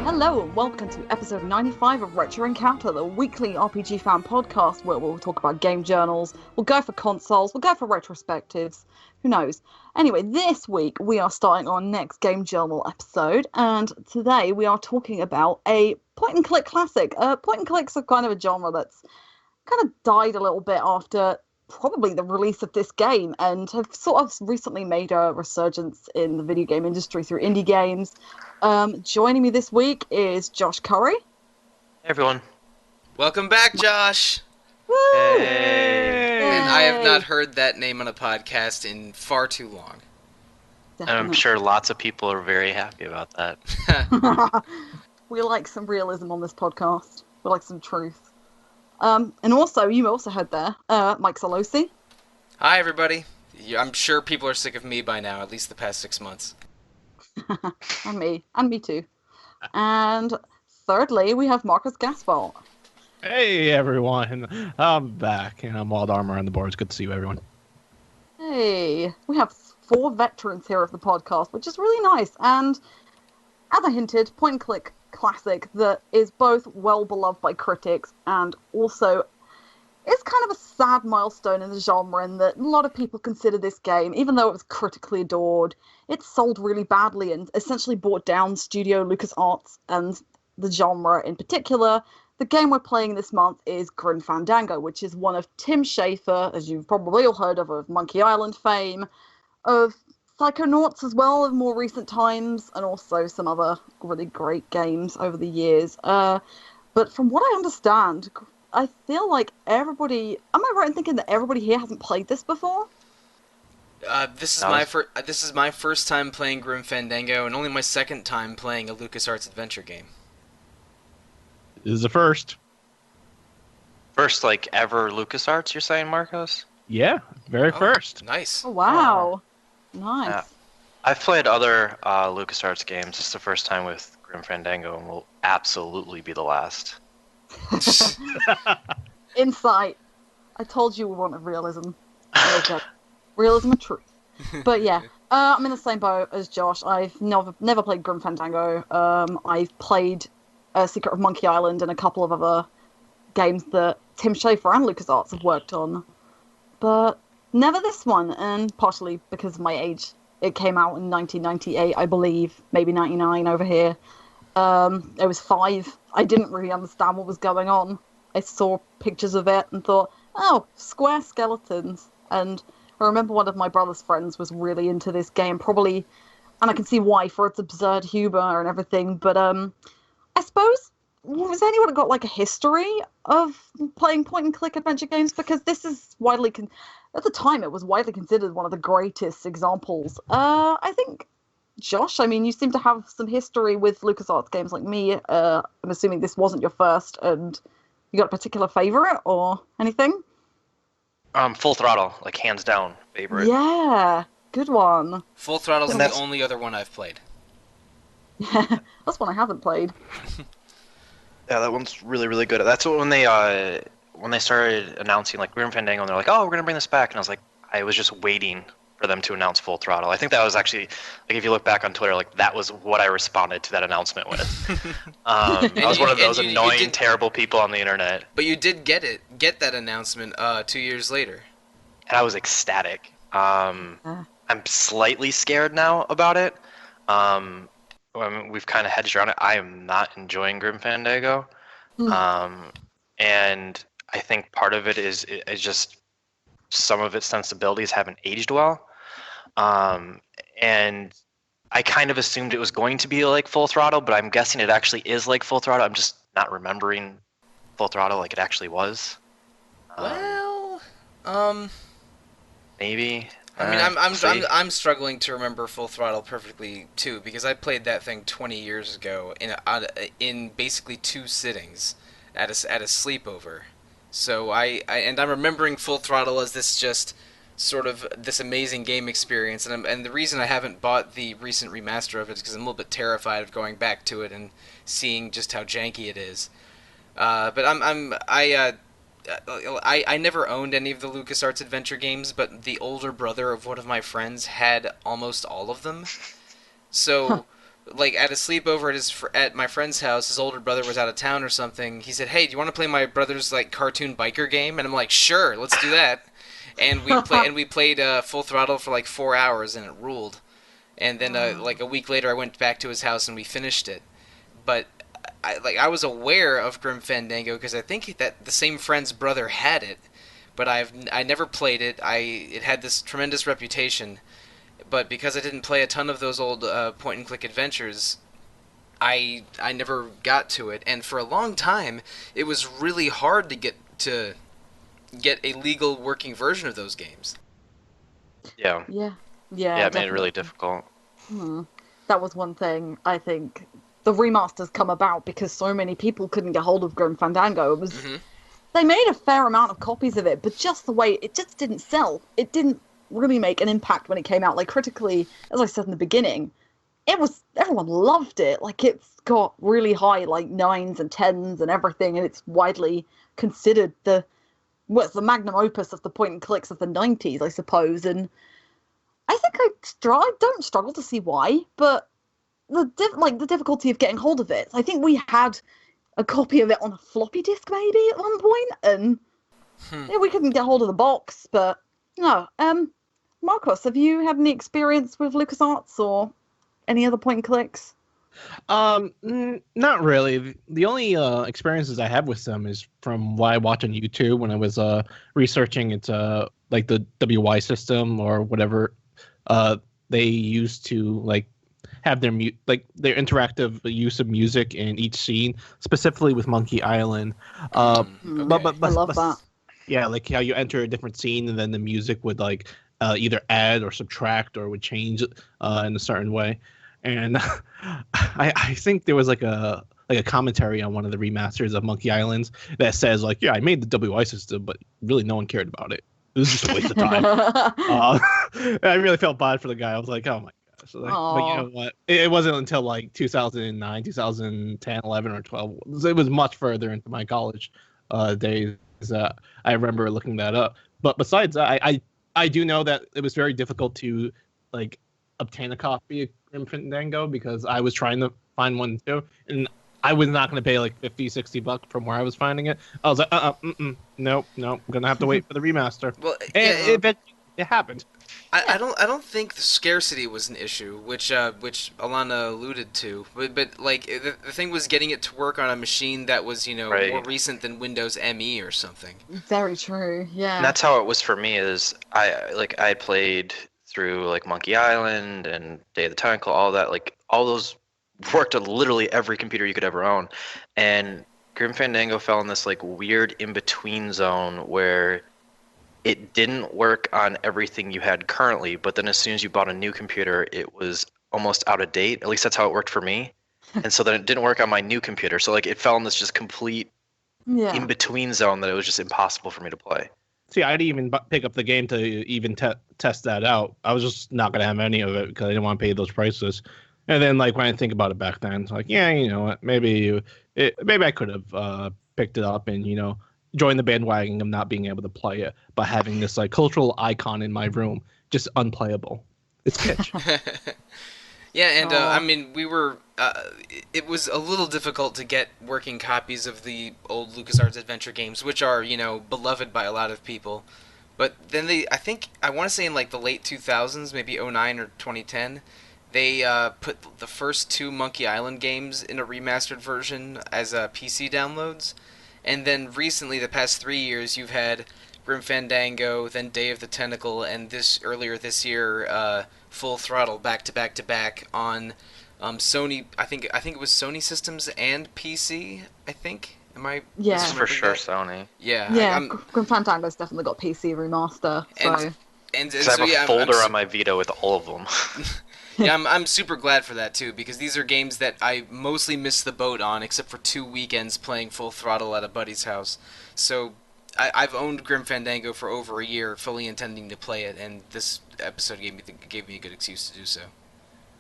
Hello and welcome to episode 95 of Retro Encounter, the weekly RPG fan podcast where we'll talk about game journals, we'll go for consoles, we'll go for retrospectives, who knows. Anyway, this week we are starting our next game journal episode, and today we are talking about a point-and-click classic. Point-and-clicks are kind of a genre that's kind of died a little bit after probably the release of this game and have sort of recently made a resurgence in the video game industry through indie games. Joining me this week is Josh Curry. Hey everyone. Welcome back, Josh! Woo! Hey! And I have not heard that name on a podcast in far too long. And I'm sure lots of people are very happy about that. We like some realism on this podcast. We like some truth. And also, you also heard there, Mike Sollosi. Hi, everybody. I'm sure people are sick of me by now, at least the past 6 months. And me too. And thirdly, we have Marcus Gaspar. Hey everyone, I'm back and I'm Wild Armor on the board. It's good to see you, everyone. Hey, we have 4 veterans here of the podcast, which is really nice. And as I hinted, point-and-click classic that is both well beloved by critics and also is kind of a sad milestone in the genre in that a lot of people consider this game, even though it was critically adored, it sold really badly and essentially brought down studio LucasArts and the genre in particular. The game we're playing this month is Grim Fandango, which is one of Tim Schafer, as you've probably all heard of Monkey Island fame, of Psychonauts as well of more recent times, and also some other really great games over the years. But from what I understand, I feel like everybody... Am I right in thinking that everybody here hasn't played this before? This is my first time playing Grim Fandango, and only my second time playing a LucasArts adventure game. This is the first. First, like, ever LucasArts, you're saying, Marcos? Yeah, very first. Nice. Oh, wow. Nice. Yeah. I've played other LucasArts games. This is the first time with Grim Fandango, and will absolutely be the last. Insight. I told you we wanted realism. Okay. Realism and truth. But yeah, I'm in the same boat as Josh. I've never played Grim Fandango. I've played Secret of Monkey Island and a couple of other games that Tim Schafer and LucasArts have worked on. But never this one, and partially because of my age. It came out in 1998, I believe, maybe 99 over here. I was 5. I didn't really understand what was going on. I saw pictures of it and thought, oh, square skeletons. And I remember one of my brother's friends was really into this game, probably, and I can see why, for its absurd humor and everything. But I suppose, has anyone got like a history of playing point-and-click adventure games? Because this is widely... At the time, it was widely considered one of the greatest examples. I think, Josh, I mean, you seem to have some history with LucasArts games like me. I'm assuming this wasn't your first, and you got a particular favorite or anything? Full Throttle, like, hands down, favorite. Yeah, good one. Full Throttle's the only other one I've played. Yeah, that's one I haven't played. Yeah, that one's really, really good. That's when they started announcing like Grim Fandango, and they're like, "Oh, we're gonna bring this back," and I was like, I was just waiting for them to announce Full Throttle. I think that was actually, like, if you look back on Twitter, like, that was what I responded to that announcement with. I was one of those annoying, terrible people on the internet. But you did get that announcement 2 years later. And I was ecstatic. I'm slightly scared now about it. I mean, we've kind of hedged around it. I am not enjoying Grim Fandango. And I think part of it is just some of its sensibilities haven't aged well. And I kind of assumed it was going to be like Full Throttle, but I'm guessing it actually is like Full Throttle. I'm just not remembering Full Throttle like it actually was. Maybe. I mean, I'm struggling to remember Full Throttle perfectly too, because I played that thing 20 years ago in basically 2 sittings at a sleepover. So I'm remembering Full Throttle as this just sort of this amazing game experience, and the reason I haven't bought the recent remaster of it is because I'm a little bit terrified of going back to it and seeing just how janky it is. But I never owned any of the LucasArts adventure games, but the older brother of one of my friends had almost all of them. So like at a sleepover at my friend's house. His older brother was out of town or something. He said, "Hey, do you want to play my brother's like cartoon biker game?" And I'm like, "Sure, let's do that." And we played Full Throttle for like 4 hours, and it ruled. And then like a week later, I went back to his house and we finished it. But I was aware of Grim Fandango because I think that the same friend's brother had it, but I never played it. It had this tremendous reputation, but because I didn't play a ton of those old point and click adventures, I never got to it. And for a long time, it was really hard to get a legal working version of those games. Yeah. Yeah. Yeah, it made it really difficult. That was one thing I think the remasters come about because so many people couldn't get hold of Grim Fandango. It was They made a fair amount of copies of it, but just the way it just didn't sell. It didn't really make an impact when it came out. Like critically, as I said in the beginning, everyone loved it. Like it's got really high like 9s and 10s and everything, and it's widely considered the magnum opus of the point and clicks of the 90s, I suppose. And I think I don't struggle to see why, but the difficulty of getting hold of it. I think we had a copy of it on a floppy disk maybe at one point, and yeah, we couldn't get hold of the box. But no, Marcos, have you had any experience with LucasArts or any other point and clicks? Not really. The only experiences I have with them is from what I watch on YouTube when I was researching it, like the WY system or whatever they used to like have their their interactive use of music in each scene, specifically with Monkey Island. I love that. Yeah, like how you enter a different scene and then the music would like either add or subtract or would change in a certain way. And I think there was like a commentary on one of the remasters of Monkey Islands that says like, yeah, I made the WI system, but really no one cared about it. It was just a waste of time. I really felt bad for the guy. I was like, oh my gosh. Like, but you know what? It wasn't until like 2009, 2010, 11, or 12. It was much further into my college days that I remember looking that up. But besides that, I do know that it was very difficult to like obtain a copy of Grim Fandango because I was trying to find one too, and I was not going to pay like $50-$60 from where I was finding it. I was like, nope, I'm gonna have to wait for the remaster. Well, and it happened. I don't think the scarcity was an issue, which Alana alluded to. But like the thing was getting it to work on a machine that was more recent than Windows ME or something. Very true. Yeah. And that's how it was for me. Is I played through like Monkey Island and Day of the Tentacle, all that. Like all those worked on literally every computer you could ever own, and Grim Fandango fell in this like weird in between zone where it didn't work on everything you had currently, but then as soon as you bought a new computer, it was almost out of date. At least that's how it worked for me. And so then it didn't work on my new computer. So like it fell in this just complete in between zone that it was just impossible for me to play. See, I didn't even pick up the game to even test that out. I was just not gonna have any of it because I didn't want to pay those prices. And then, like when I think about it back then, it's like, yeah, you know what? Maybe I could have picked it up and joined the bandwagon of not being able to play it, but having this like cultural icon in my room just unplayable. It's pitch. Yeah, and I mean, we were. It was a little difficult to get working copies of the old LucasArts adventure games, which are beloved by a lot of people. But then I want to say in like the late 2000s, maybe 2009 or 2010, they put the first 2 Monkey Island games in a remastered version as PC downloads. And then recently, the past 3 years, you've had Grim Fandango, then Day of the Tentacle, and earlier this year, Full Throttle back to back on Sony. I think it was Sony systems and PC. I think. Am I? Yeah, this is for sure Sony. Yeah. Yeah, Grim Fandango's definitely got PC remaster. So. And I have a folder on my Vita with all of them. Yeah, I'm super glad for that too, because these are games that I mostly missed the boat on, except for 2 weekends playing Full Throttle at a buddy's house. So I've owned Grim Fandango for over a year, fully intending to play it, and this episode gave me a good excuse to do so.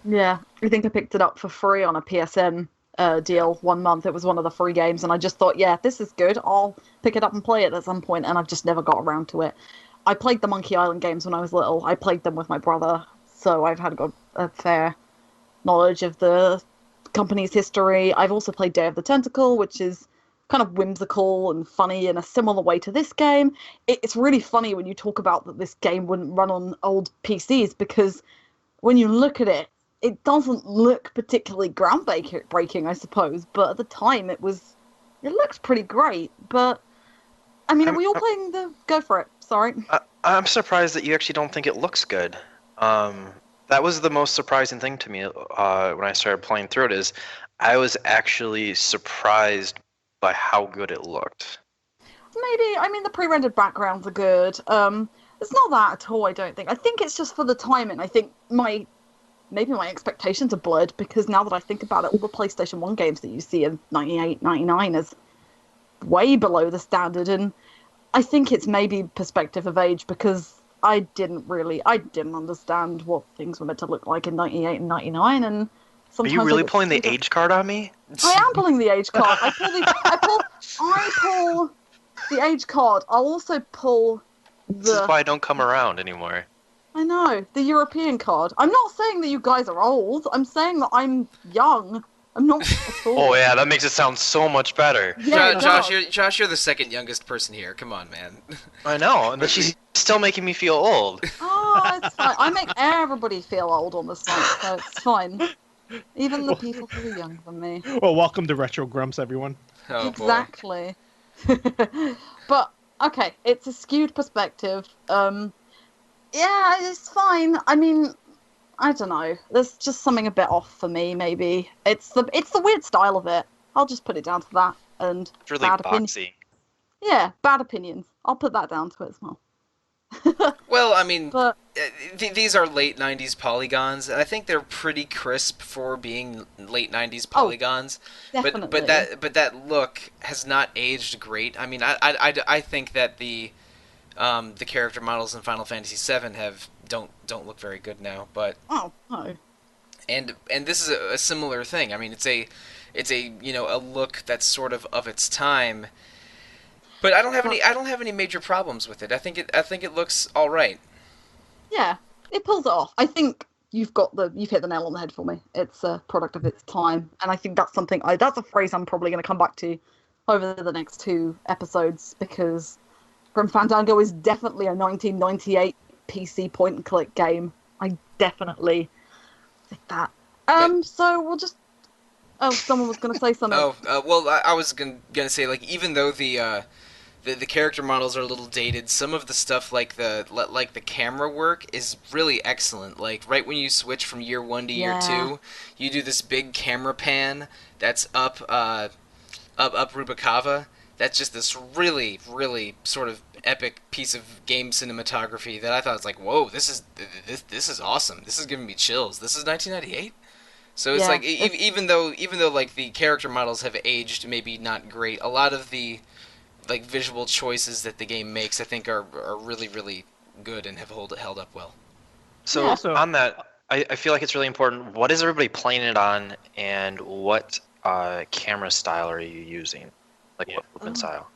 Yeah, I think I picked it up for free on a PSN deal 1 month. It was one of the free games, and I just thought, yeah, this is good. I'll pick it up and play it at some point, and I've just never got around to it. I played the Monkey Island games when I was little. I played them with my brother. So I've had a fair knowledge of the company's history. I've also played Day of the Tentacle, which is kind of whimsical and funny in a similar way to this game. It's really funny when you talk about that this game wouldn't run on old PCs, because when you look at it, it doesn't look particularly groundbreaking, I suppose, but at the time it looked pretty great. But I mean, are we all playing the? Go for it. Sorry. I'm surprised that you actually don't think it looks good. That was the most surprising thing to me when I started playing through it. Is I was actually surprised by how good it looked. Maybe, I mean, the pre-rendered backgrounds are good. It's not that at all, I don't think. I think it's just for the timing. I think maybe my expectations are blurred, because now that I think about it, all the PlayStation 1 games that you see in 98, 99 is way below the standard, and I think it's maybe perspective of age, because I didn't understand what things were meant to look like in 98 and 99, and Are you really pulling the age card on me? I am pulling the age card. I pull the age card. I'll also pull This is why I don't come around anymore. I know, the European card. I'm not saying that you guys are old. I'm saying that I'm young. I'm not at all. Oh yeah, that makes it sound so much better. Yeah, Josh, you're the second youngest person here. Come on, man. I know, but she's still making me feel old. Oh, it's fine. I make everybody feel old on this night, so it's fine. Even the people who are younger than me. Well, welcome to Retro Grumps, everyone. Oh, exactly. But okay, it's a skewed perspective. Yeah, it's fine. I mean, I don't know. There's just something a bit off for me. Maybe it's the weird style of it. I'll just put it down to that. And It's really boxy. Yeah, bad opinions. I'll put that down to it as well. Well, I mean, But these are late 90s polygons, and I think they're pretty crisp for being late 90s polygons. definitely. But that look has not aged great. I mean, I think that the character models in Final Fantasy VII don't look very good now. But oh no. and this is a similar thing. I mean, it's a a look that's sort of its time. But I don't have any major problems with it. I think it looks all right. Yeah, it pulls it off. I think you've hit the nail on the head for me. It's a product of its time, and I think that's that's a phrase I'm probably going to come back to over the next 2 episodes, because Grim Fandango is definitely a 1998 PC point and click game. I definitely think that. So we'll just. Oh, someone was going to say something. Well, I was gonna say, like, even though the character models are a little dated, some of the stuff like the camera work is really excellent. Like right when you switch from year 1 to year 2, you do this big camera pan that's up Rubicava. That's just this really, really sort of epic piece of game cinematography that I thought was like, whoa, this is awesome. This is giving me chills. This is 1998. So it's like even though like the character models have aged maybe not great, a lot of the like visual choices that the game makes, I think, are really, really good and have held up well. So on that, I feel like it's really important. What is everybody playing it on, and what camera style are you using? Like what movement style?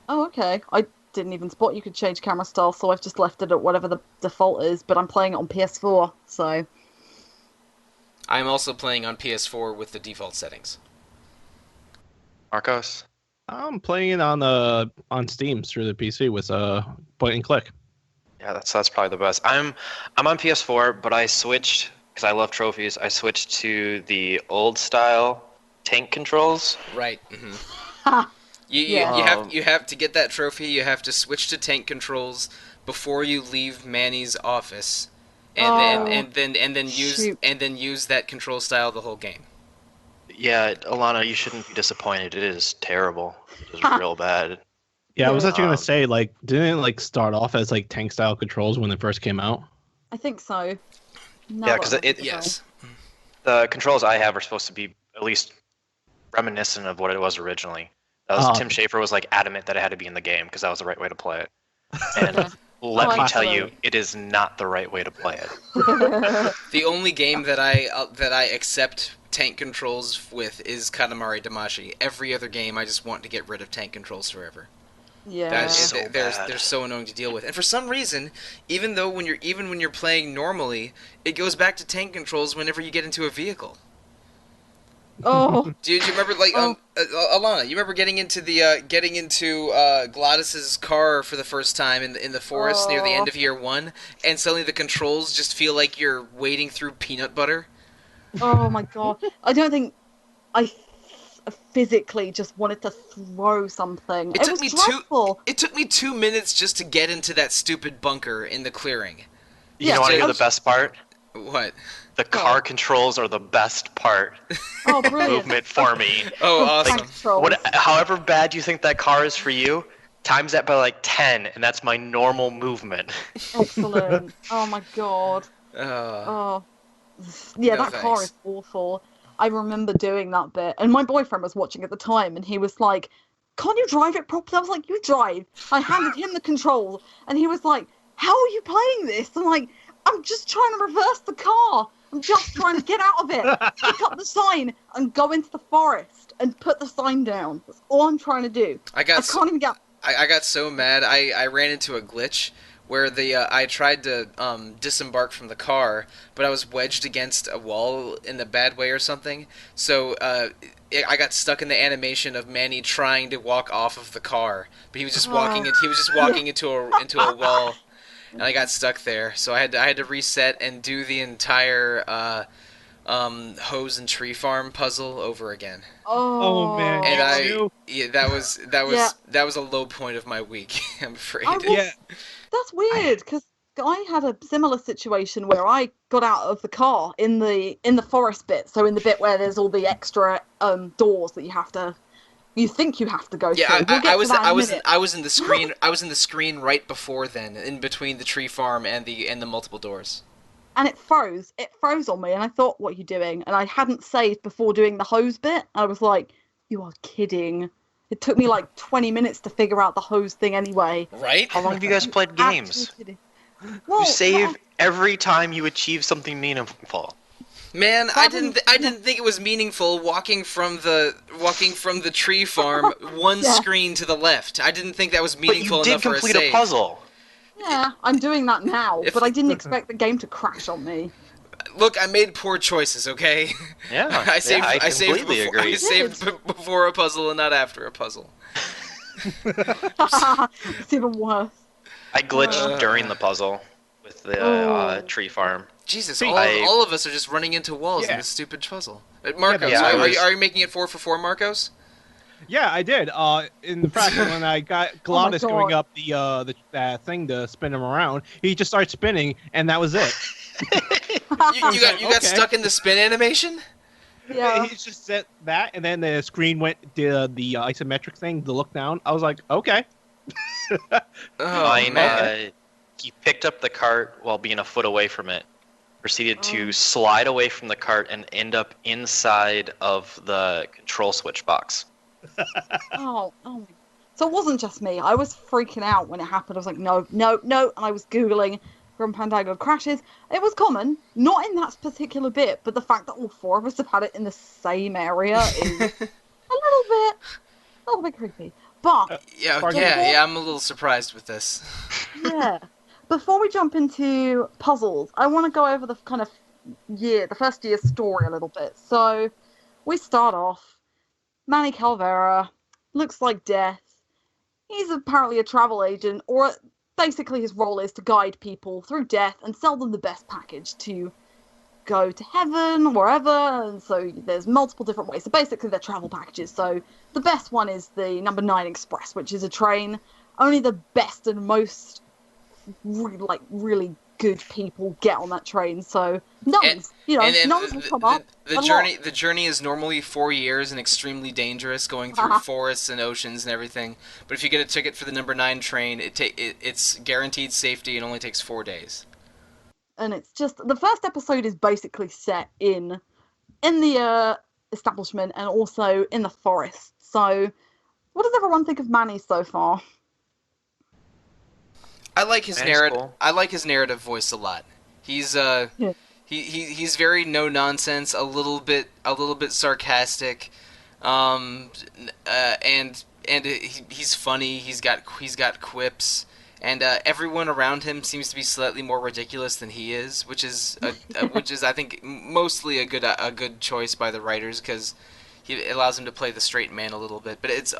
Oh, okay. I didn't even spot you could change camera style, so I've just left it at whatever the default is. But I'm playing it on PS4, so. I'm also playing on PS4 with the default settings. Marcos? I'm playing it on Steam through the PC with point and click. Yeah, that's probably the best. I'm on PS4, but I switched because I love trophies. I switched to the old style tank controls. Right. Mm-hmm. You have to get that trophy. You have to switch to tank controls before you leave Manny's office, and then use that control style the whole game. Yeah, Alana, you shouldn't be disappointed. It is terrible. It is real bad. Yeah, I was actually gonna say, like, didn't it like start off as like tank style controls when it first came out? I think so. Yeah, because yes, the controls I have are supposed to be at least reminiscent of what it was originally. That was Tim Schafer was like adamant that it had to be in the game because that was the right way to play it. And let me tell you, it is not the right way to play it. The only game that I accept tank controls with is Katamari Damacy. Every other game, I just want to get rid of tank controls forever. Yeah. So bad. They're so annoying to deal with. And for some reason, even when you're playing normally, it goes back to tank controls whenever you get into a vehicle. Oh. Do you remember, like, Oh. Alana? You remember getting into Gladys's car for the first time in the forest near the end of year 1, and suddenly the controls just feel like you're wading through peanut butter? Oh my god. I don't think I physically just wanted to throw something. It was dreadful. It took me 2 minutes just to get into that stupid bunker in the clearing. You know what I hear the best part? What? The car controls are the best part. Oh, brilliant. Movement for me. Oh, awesome. However bad you think that car is for you, times that by like 10, and that's my normal movement. Excellent. Oh my god. Oh. Yeah, No that car thanks. is awful. I remember doing that bit, and my boyfriend was watching at the time, and he was like, "Can't you drive it properly?" I was like, "You drive." I handed him the controls, and he was like, "How are you playing this?" I'm like, "I'm just trying to reverse the car. I'm just trying to get out of it, pick up the sign, and go into the forest and put the sign down. That's all I'm trying to do." I can't even get. I got so mad. I ran into a glitch where I tried to disembark from the car, but I was wedged against a wall in the bad way or something. So I got stuck in the animation of Manny trying to walk off of the car, but he was just walking. He was just walking into a wall, and I got stuck there. So I had to reset and do the entire hose and tree farm puzzle over again. Oh man, And you that was Yeah. that was a low point of my week. I'm afraid. Yeah. That's weird because I had a similar situation where I got out of the car in the forest bit, so in the bit where there's all the extra doors that you think you have to go Yeah, through. We'll get to that in a minute. I was in the screen. I was in the screen right before then, in between the tree farm and the multiple doors. And it froze. It froze on me, and I thought, "What are you doing?" And I hadn't saved before doing the hose bit. I was like, "You are kidding." It took me like 20 minutes to figure out the hose thing anyway. Right? How long have you guys played games? Actually kidding. Well, You save every time you achieve something meaningful. Man, I didn't think it was meaningful walking from the tree farm one Yeah. screen to the left. I didn't think that was But meaningful you did enough for a complete save. a puzzle. Yeah, I'm doing that now, If- but I didn't expect the game to crash on me. Look, I made poor choices, okay? Yeah, I saved. I I saved completely before, I agree. saved before a puzzle and not after a puzzle. It's even worse. I glitched during the puzzle with the tree farm. Jesus, See, all of us are just running into walls in Yeah. this stupid puzzle. Marcos, Yeah, I was- are you making it 4 for 4, Marcos? Yeah, I did. In fact, when I got Glottis God. going up that thing to spin him around, he just started spinning, and that was it. You got Okay. stuck in the spin animation? Yeah. He just said that, and then the screen went to the isometric thing to look down. I was like, okay. Oh Mine, man. he picked up the cart while being a foot away from it, proceeded Oh. to slide away from the cart and end up inside of the control switch box. Oh. So it wasn't just me. I was freaking out when it happened. I was like, no. And I was Googling Grim Fandango crashes. It was common, not in that particular bit, but the fact that all four of us have had it in the same area is a little bit creepy. But Yeah, Pardon? I'm a little surprised with this. yeah, before we jump into puzzles, I want to go over the kind of the first year's story a little bit. So we start off. Manny Calavera looks like death. He's apparently a travel agent, or basically his role is to guide people through death and sell them the best package to go to heaven, wherever. And so there's multiple different ways. So basically they're travel packages. So the best one is the number 9 Express, which is a train. Only the best and most really good people get on that train. So nuns, nuns will come up. The journey is normally 4 years and extremely dangerous, going through forests and oceans and everything. But if you get a ticket for the number 9 train, it's guaranteed safety and only takes 4 days. And it's just the first episode is basically set in the establishment and also in the forest. So, what does everyone think of Manny so far? I like his Manny's narrative. cool. I like his narrative voice a lot. He's he's very no nonsense, a little bit sarcastic, and he's funny. He's got quips, and everyone around him seems to be slightly more ridiculous than he is, which is I think mostly a good choice by the writers because it allows him to play the straight man a little bit. But it's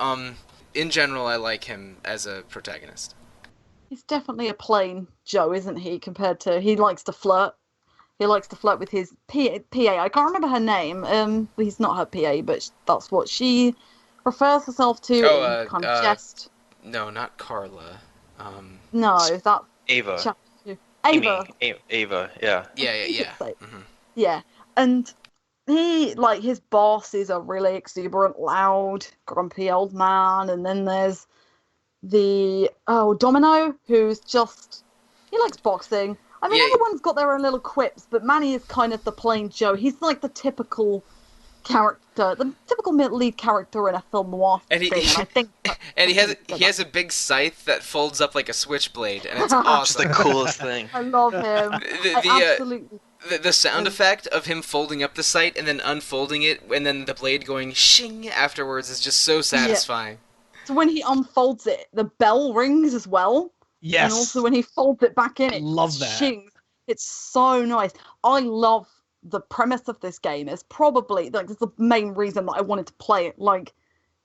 in general, I like him as a protagonist. He's definitely a plain Joe, isn't he? Compared to he likes to flirt. He likes to flirt with his PA. I can't remember her name. He's not her PA, but that's what she refers herself to in kind of jest. No, not Carla. No, that's Ava. Ava. Ava, yeah. Yeah. Mm-hmm. Yeah, and he, like, his boss is a really exuberant, loud, grumpy old man, and then there's the Domino, who's just he likes boxing. I mean, everyone's got their own little quips, but Manny is kind of the plain Joe. He's like the typical character, the typical lead character in a film noir and thing. And I think, and he has a big scythe that folds up like a switchblade, and it's awesome. It's the coolest thing. I love him. Absolutely. The sound effect of him folding up the scythe and then unfolding it, and then the blade going shing afterwards is just so satisfying. Yeah. So when he unfolds it, the bell rings as well. Yes. And also when he folds it back in, it love that. shings. It's so nice. I love the premise of this game. It's probably like it's the main reason that I wanted to play it. Like,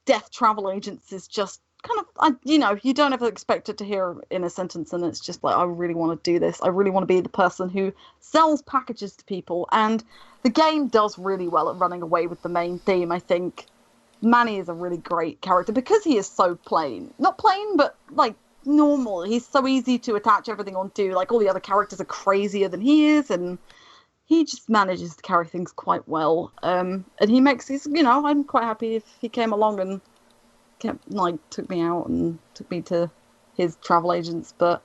Death Travel Agents is just kind of, you don't ever expect it to hear in a sentence, and it's just like, I really want to do this. I really want to be the person who sells packages to people, and the game does really well at running away with the main theme. I think Manny is a really great character because he is so plain. Not plain, but like normal. He's so easy to attach everything onto. Like, all the other characters are crazier than he is, and he just manages to carry things quite well. And he makes these, I'm quite happy if he came along and took me out and took me to his travel agents, but...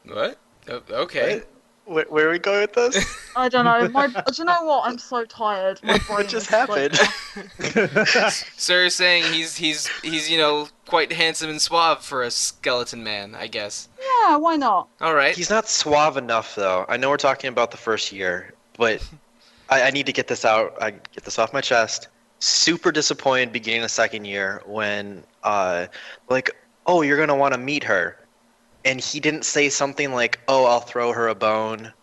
What? Okay. Where are we going with this? I don't know. Do you know what? I'm so tired. My brain What just is happened? So you're saying he's quite handsome and suave for a skeleton man, I guess. Yeah, why not? All right. He's not suave enough, though. I know we're talking about the first year, but I need to get this out. I get this off my chest. Super disappointed beginning the second year when, oh, you're going to want to meet her. And he didn't say something like, oh, I'll throw her a bone,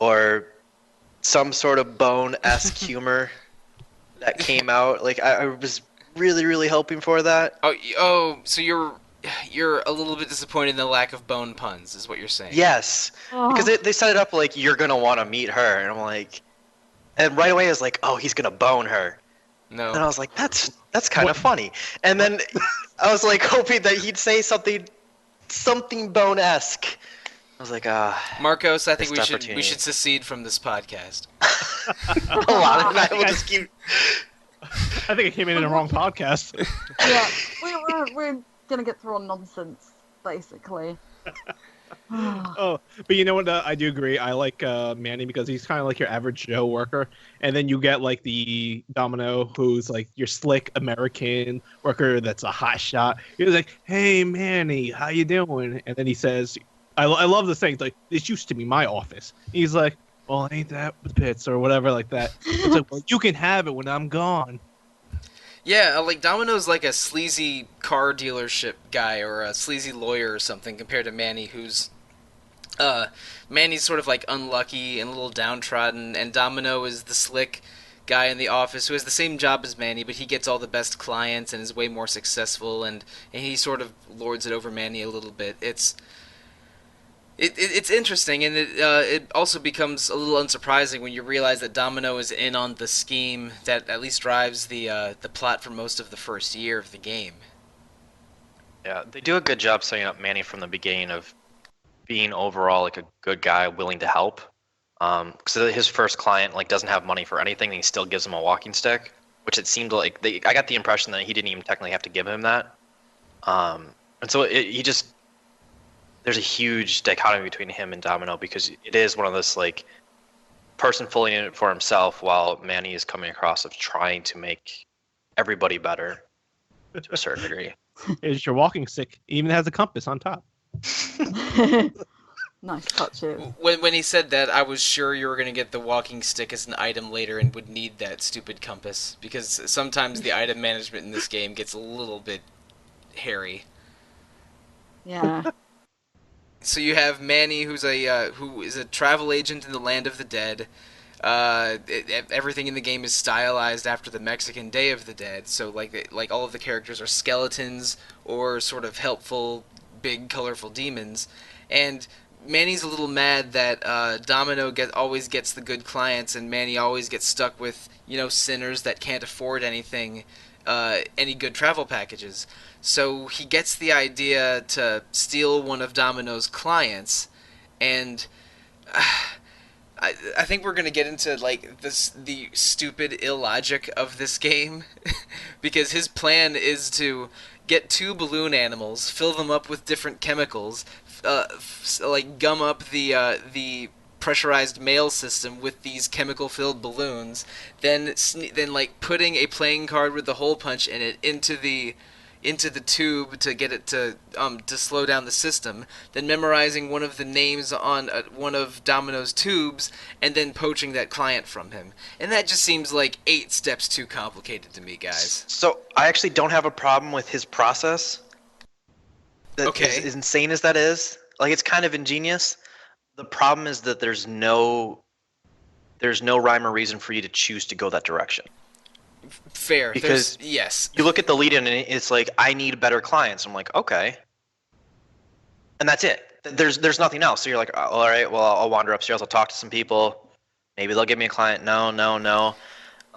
or some sort of bone-esque humor that came out. Like, I was really, really hoping for that. Oh, so you're a little bit disappointed in the lack of bone puns, is what you're saying. Yes, because they set it up like, you're going to want to meet her, and I'm like, and right away I was like, oh, he's going to bone her. No. And I was like, that's kind of funny. And then I was like hoping that he'd say something bone-esque. I was like, Marcos, I think we should secede from this podcast. Alana and I will just keep... I think I came in the wrong podcast. Yeah, we're gonna get through on nonsense, basically. Oh, but you know what? I do agree. I like Manny because he's kind of like your average Joe worker, and then you get like the Domino, who's like your slick American worker that's a hot shot. He's like, "Hey, Manny, how you doing?" And then he says, "I love the thing. Like, this used to be my office." He's like, "Well, ain't that the pits or whatever like that?" It's like, "Well, you can have it when I'm gone." Yeah, like Domino's like a sleazy car dealership guy or a sleazy lawyer or something compared to Manny, who's Manny's sort of like unlucky and a little downtrodden, and Domino is the slick guy in the office who has the same job as Manny, but he gets all the best clients and is way more successful, and he sort of lords it over Manny a little bit. It's interesting, and it also becomes a little unsurprising when you realize that Domino is in on the scheme that at least drives the plot for most of the first year of the game. Yeah, they do a good job setting up Manny from the beginning of being overall like a good guy willing to help. Because his first client doesn't have money for anything, and he still gives him a walking stick, which it seemed like I got the impression that he didn't even technically have to give him that. And so there's a huge dichotomy between him and Domino, because it is one of those person fully in it for himself, while Manny is coming across of trying to make everybody better to a certain degree. It's your walking stick. It even has a compass on top. Nice touches. When he said that, I was sure you were going to get the walking stick as an item later and would need that stupid compass, because sometimes the item management in this game gets a little bit hairy. Yeah. So you have Manny, who is a travel agent in the land of the dead. Everything in the game is stylized after the Mexican Day of the Dead. So like all of the characters are skeletons or sort of helpful, big, colorful demons. And Manny's a little mad that Domino always gets the good clients, and Manny always gets stuck with sinners that can't afford anything, any good travel packages. So he gets the idea to steal one of Domino's clients, and I think we're gonna get into the stupid illogic of this game, because his plan is to get two balloon animals, fill them up with different chemicals, gum up the pressurized mail system with these chemical-filled balloons, then putting a playing card with the hole punch in it into the tube to get it to slow down the system, then memorizing one of the names on one of Domino's tubes, and then poaching that client from him. And that just seems like 8 steps too complicated to me, guys. So I actually don't have a problem with his process. Okay. As insane as that is, it's kind of ingenious. The problem is that there's no rhyme or reason for you to choose to go that direction. Fair. Because yes, you look at the lead-in and it's like, I need better clients. I'm like, okay, and that's it. There's nothing else. So you're like, oh, all right, well, I'll wander upstairs. I'll talk to some people. Maybe they'll give me a client. No. I'm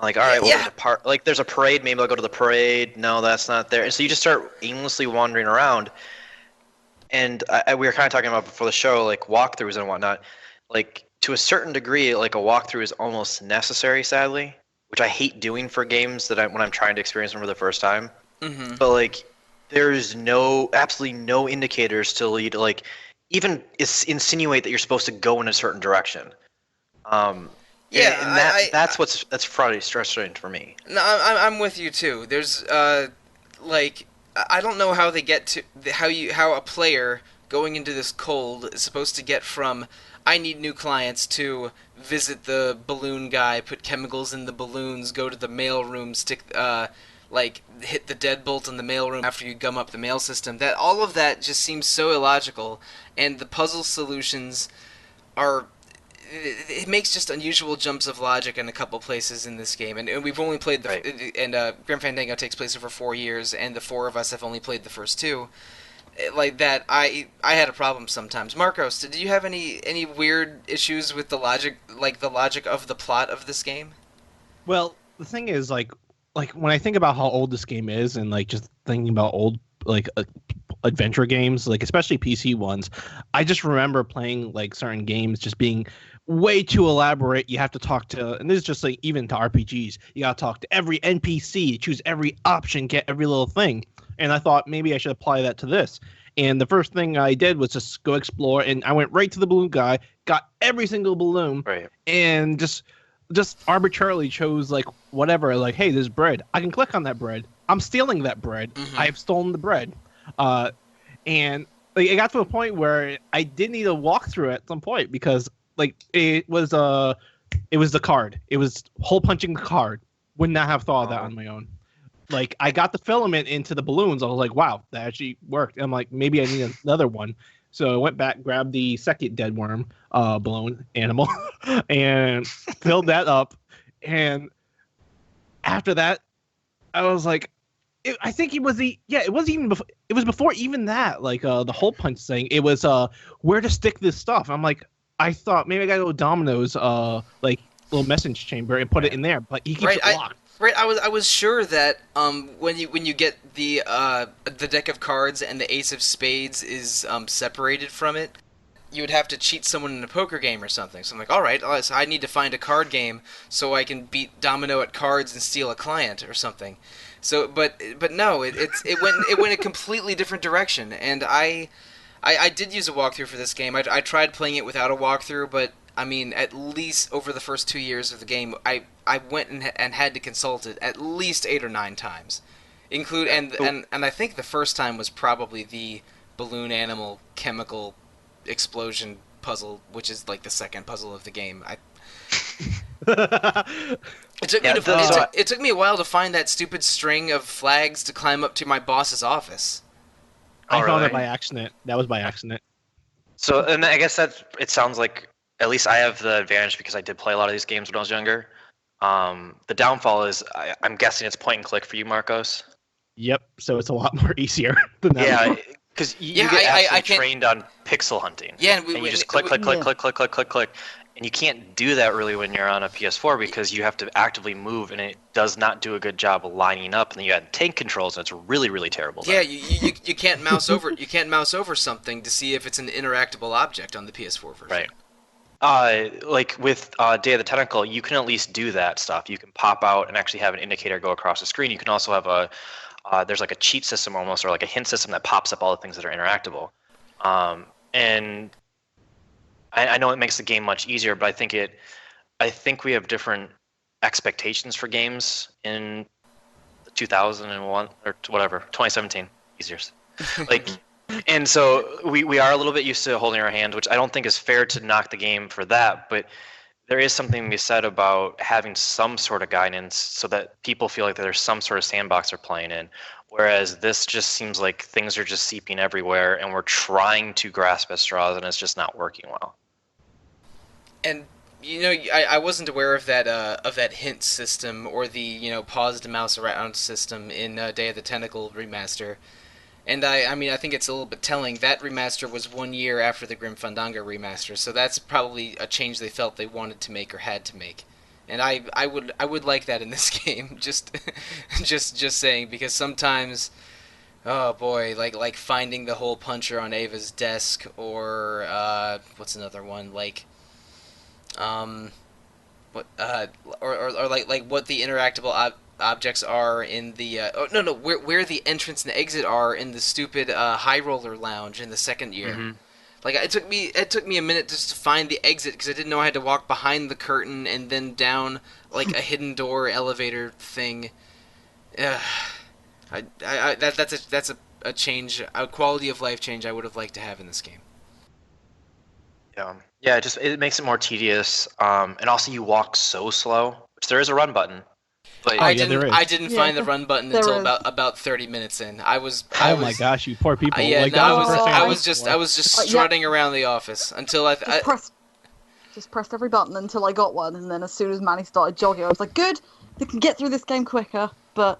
like, all right, well, there's a parade. Maybe I'll go to the parade. No, that's not there. And so you just start aimlessly wandering around. And we were kind of talking about before the show, walkthroughs and whatnot. To a certain degree, a walkthrough is almost necessary, sadly, which I hate doing for games when I'm trying to experience them for the first time. Mm-hmm. But there's absolutely no indicators to lead even insinuate that you're supposed to go in a certain direction. That's frustrating for me. No, I'm with you too. There's I don't know how they get to how a player going into this cold is supposed to get from I need new clients to visit the balloon guy, put chemicals in the balloons, go to the mail room, hit the deadbolt in the mail room after you gum up the mail system. That all of that just seems so illogical, and the puzzle solutions are. It makes just unusual jumps of logic in a couple places in this game, and we've only played and Grim Fandango takes place over 4 years, and the 4 of us have only played the first 2. Like that, I had a problem sometimes. Marcos, did you have any weird issues with the logic, the logic of the plot of this game? Well, the thing is, when I think about how old this game is, and just thinking about old adventure games, especially PC ones, I just remember playing certain games just being way too elaborate. You have to talk to, and this is just even to RPGs, you gotta talk to every NPC, choose every option, get every little thing. And I thought maybe I should apply that to this. And the first thing I did was just go explore, and I went right to the balloon guy, got every single balloon, right, and just arbitrarily chose whatever, hey, there's bread. I can click on that bread. I'm stealing that bread. Mm-hmm. I've stolen the bread. And it got to a point where I did need a walkthrough at some point, because it was the card. It was hole punching the card. Would not have thought of that on my own. I got the filament into the balloons. I was like, wow, that actually worked. And I'm like, maybe I need another one. So I went back, grabbed the second dead worm balloon animal, and filled that up. And after that, I was like, I think it was it wasn't even before. It was before even that. The hole punch thing. It was where to stick this stuff. I'm like, I thought maybe I gotta go to Domino's little message chamber and put it in there, but he keeps it locked. Right, I was sure that when you get the deck of cards and the ace of spades is separated from it, you would have to cheat someone in a poker game or something. So I'm like, all right, so I need to find a card game so I can beat Domino at cards and steal a client or something. So, but no, it went a completely different direction, and I did use a walkthrough for this game. I tried playing it without a walkthrough, but I mean, at least over the first 2 years of the game, I went and had to consult it at least 8 or 9 times, and I think the first time was probably the balloon animal chemical explosion puzzle, which is the second puzzle of the game. It took me a while to find that stupid string of flags to climb up to my boss's office. I Oh, found really? it by accident. That was by accident. So, and I guess that it sounds like at least I have the advantage because I did play a lot of these games when I was younger. The downfall is I'm guessing it's point and click for you, Marcos. Yep. So it's a lot more easier than that. Yeah, because you Yeah, get I absolutely can't. trained on pixel hunting. Yeah, And you just click, click, click, Yeah. click, click, click, click, click. And you can't do that really when you're on a PS4 because you have to actively move, and it does not do a good job of lining up. And then you add tank controls, and it's really, really terrible. Yeah, Then. you can't mouse over something to see if it's an interactable object on the PS4 version. Right. Like with Day of the Tentacle, you can at least do that stuff. You can pop out and actually have an indicator go across the screen. You can also have there's like a cheat system almost, or like a hint system that pops up all the things that are interactable. And I know it makes the game much easier, but I think we have different expectations for games in 2001 or whatever, 2017. Easier. Like, and so we are a little bit used to holding our hand, which I don't think is fair to knock the game for that, but there is something to be said about having some sort of guidance so that people feel like there's some sort of sandbox they're playing in. Whereas this just seems like things are just seeping everywhere and we're trying to grasp at straws and it's just not working well. And I wasn't aware of that hint system or the pause to mouse around system in Day of the Tentacle remaster. And I mean, I think it's a little bit telling. That remaster was 1 year after the Grim Fandango remaster, so that's probably a change they felt they wanted to make or had to make. And I would like that in this game. Just saying, because sometimes, oh boy, like finding the hole puncher on Ava's desk, or what's another one, like what or like what the interactable objects are in the where the entrance and exit are in the stupid high roller lounge in the second year. Mm-hmm. Like it took me a minute just to find the exit because I didn't know I had to walk behind the curtain and then down like a hidden door elevator thing. That's a change, a quality of life change I would have liked to have in this game. Yeah, it makes it more tedious, and also you walk so slow, which there is a run button. But I there is. didn't Yeah, find the run button there until is. about 30 minutes in. Oh my gosh, you poor people! Yeah, like, no, that I was was the first thing I I was looked just for. I was just Yeah. strutting around the office until Just pressed every button until I got one, and then as soon as Manny started jogging, I was like, good, they can get through this game quicker, but...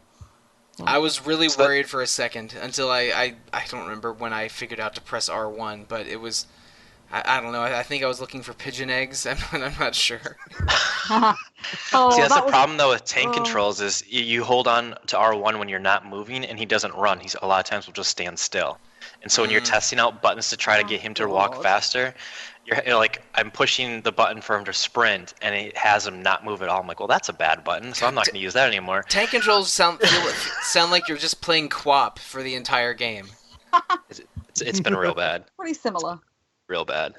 I was really So that- worried for a second until I don't remember when I figured out to press R1, but it was I don't know. I think I was looking for pigeon eggs. I'm not sure. Oh, See, that's that the was- problem though with tank oh. controls is you hold on to R1 when you're not moving, and he doesn't run. He's a lot of times will just stand still. And so when you're testing out buttons to try to Oh, get him to walk God. faster, you're like, I'm pushing the button for him to sprint, and it has him not move at all. I'm like, well, that's a bad button, so I'm not going to use that anymore. Tank controls sound like you're just playing QWOP for the entire game. It's been real bad, Pretty similar. real bad.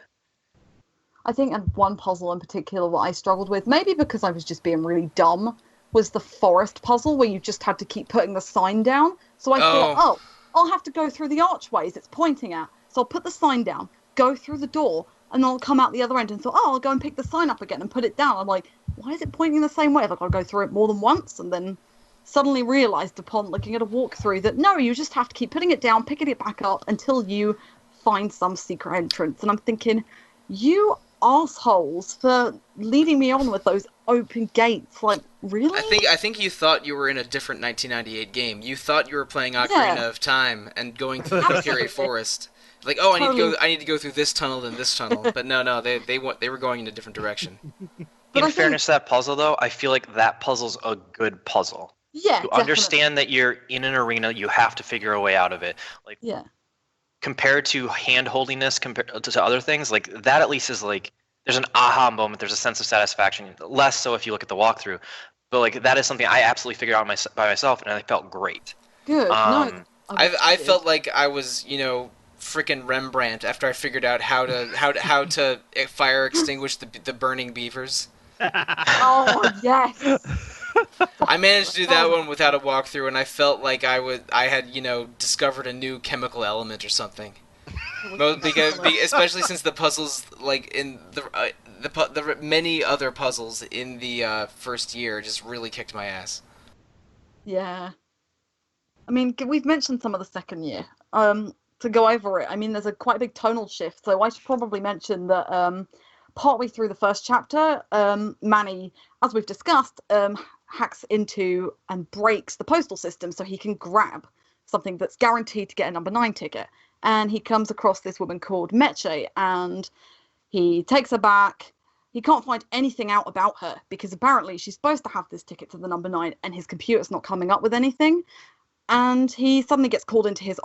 I think one puzzle in particular that I struggled with, maybe because I was just being really dumb, was the forest puzzle where you just had to keep putting the sign down. So I thought, I'll have to go through the archways it's pointing at. So I'll put the sign down, go through the door, and then I'll come out the other end and thought, I'll go and pick the sign up again and put it down. I'm like, why is it pointing the same way? Have I got to go through it more than once? And then suddenly realised upon looking at a walkthrough that no, you just have to keep putting it down, picking it back up until you find some secret entrance. And I'm thinking, you assholes for leading me on with those open gates. Like, really? I think you thought you were in a different 1998 game. You thought you were playing Ocarina of Time and going through the Kokiri Forest. Like, I need to go through this tunnel and this tunnel. But no, they were going in a different direction. But In fairness to that puzzle, though, I feel like that puzzle's a good puzzle. Yeah, You understand that you're in an arena, you have to figure a way out of it. Like, Yeah. compared to hand holding this compared to other things, like that at least is like there's an aha moment, there's a sense of satisfaction. Less so if you look at the walkthrough, but like that is something I absolutely figured out by myself, and I felt great. Good. No, I felt like I was frickin' Rembrandt after I figured out how to fire extinguish the burning beavers. Oh yes. I managed to do that one without a walkthrough, and I felt like I had discovered a new chemical element or something. Because especially since the puzzles, like in the many other puzzles in the first year, just really kicked my ass. Yeah. I mean, we've mentioned some of the second year. to go over it. I mean, there's quite a big tonal shift, so I should probably mention that partway through the first chapter, Manny, as we've discussed, hacks into and breaks the postal system so he can grab something that's guaranteed to get a number 9 ticket. And he comes across this woman called Meche, and he takes her back. He can't find anything out about her because apparently she's supposed to have this ticket to the number 9 and his computer's not coming up with anything. And he suddenly gets called into his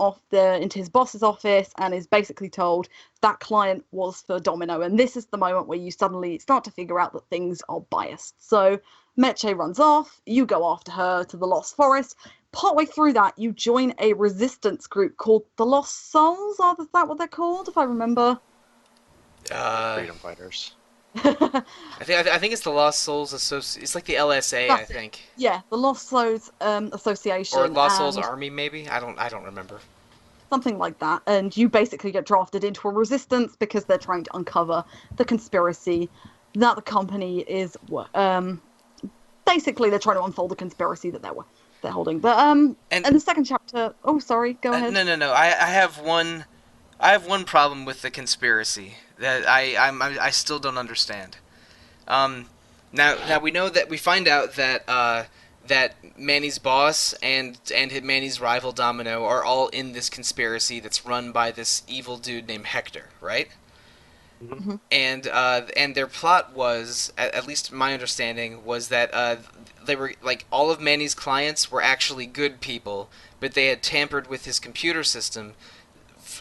boss's office and is basically told that client was for Domino. And this is the moment where you suddenly start to figure out that things are biased. So Meche runs off, you go after her to the Lost Forest. Partway through that, you join a resistance group called the Lost Souls. Is that what they're called, if I remember? Freedom Fighters. I think it's the Lost Souls Association. It's like the LSA, I think. Yeah, the Lost Souls Association. Or Lost Souls Army, maybe? I don't remember. Something like that. And you basically get drafted into a resistance because they're trying to uncover the conspiracy that the company is... basically, they're trying to unfold the conspiracy that they're holding. But and the second chapter... Oh, sorry, go ahead. No. I have one problem with the conspiracy that I still don't understand. Now we know that we find out that that Manny's boss and Manny's rival Domino are all in this conspiracy that's run by this evil dude named Hector, right? Mm-hmm. And their plot was, at least my understanding, was that they were like all of Manny's clients were actually good people, but they had tampered with his computer system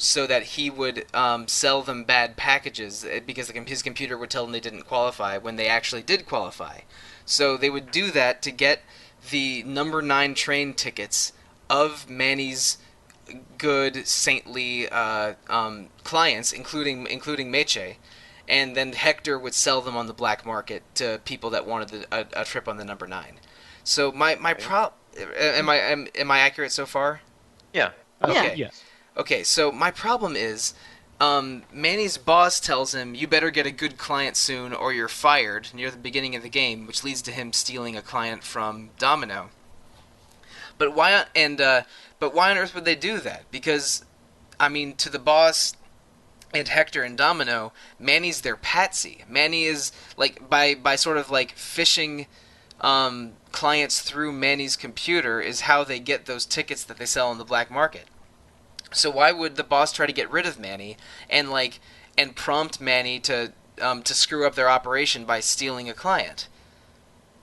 so that he would sell them bad packages because his computer would tell them they didn't qualify when they actually did qualify. So they would do that to get the number 9 train tickets of Manny's good, saintly clients, including Meche, and then Hector would sell them on the black market to people that wanted a trip on the number 9. So am I accurate so far? Yeah. Okay. Yes. Okay, so my problem is, Manny's boss tells him, you better get a good client soon or you're fired, near the beginning of the game, which leads to him stealing a client from Domino. But why on earth would they do that? Because, I mean, to the boss and Hector and Domino, Manny's their patsy. Manny is, like, by sort of, like, fishing clients through Manny's computer is how they get those tickets that they sell on the black market. So why would the boss try to get rid of Manny and prompt Manny to screw up their operation by stealing a client?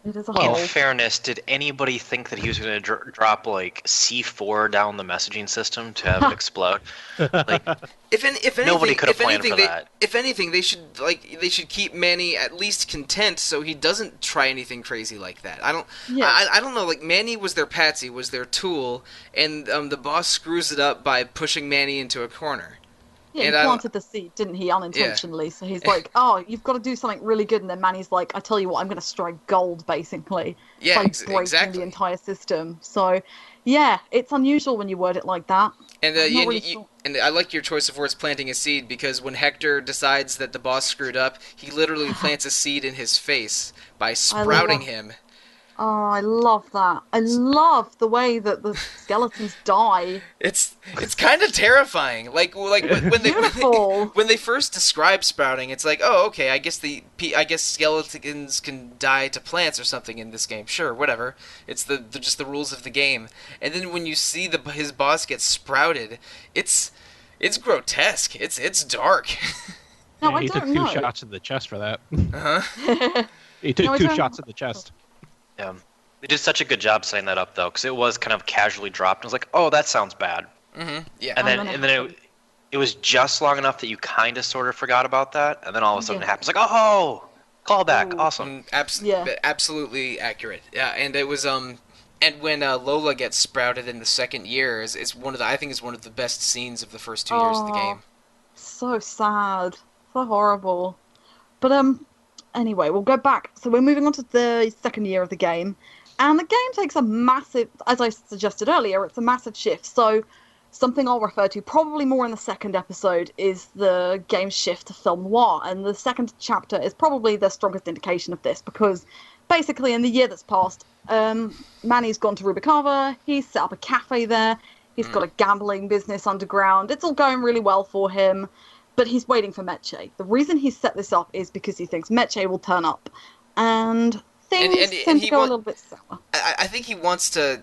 It is a In whole... fairness, did anybody think that he was going to drop like C4 down the messaging system to have it explode? Like, If anything, nobody could have planned for that. If anything, they should keep Manny at least content so he doesn't try anything crazy like that. I don't know. Like, Manny was their patsy, was their tool, and the boss screws it up by pushing Manny into a corner. Yeah, he planted the seed, didn't he, unintentionally? Yeah. So he's like, oh, you've got to do something really good. And then Manny's like, I tell you what, I'm going to strike gold, basically. Yeah, breaking exactly. the entire system. So, yeah, it's unusual when you word it like that. And and I like your choice of words, planting a seed, because when Hector decides that the boss screwed up, he literally plants a seed in his face by sprouting him. Oh, I love that. I love the way that the skeletons die. It's kind of terrifying. Like when they first describe sprouting, it's like, oh, okay, I guess skeletons can die to plants or something in this game. Sure, whatever. It's just the rules of the game. And then when you see his boss get sprouted, it's grotesque. It's dark. No, yeah, he took 2 shots in the chest for that. He took 2 shots in the chest. Yeah, they did such a good job setting that up though, because it was kind of casually dropped. I was like, "Oh, that sounds bad." Mm-hmm. Yeah, and then it was just long enough that you kind of sort of forgot about that, and then all of a sudden it happens. Like, oh, callback, awesome. Absolutely accurate. Yeah, and it was and when Lola gets sprouted in the second year, is one of the best scenes of the first 2 years of the game. So sad, so horrible, but Anyway, we'll go back. So we're moving on to the second year of the game. And the game takes a massive, as I suggested earlier, it's a massive shift. So something I'll refer to probably more in the second episode is the game's shift to film noir. And the second chapter is probably the strongest indication of this because basically in the year that's passed, Manny's gone to Rubicava. He's set up a cafe there. He's got a gambling business underground. It's all going really well for him, but he's waiting for Meche. The reason he's set this up is because he thinks Meche will turn up, and things tend to go a little bit sour. I think he wants to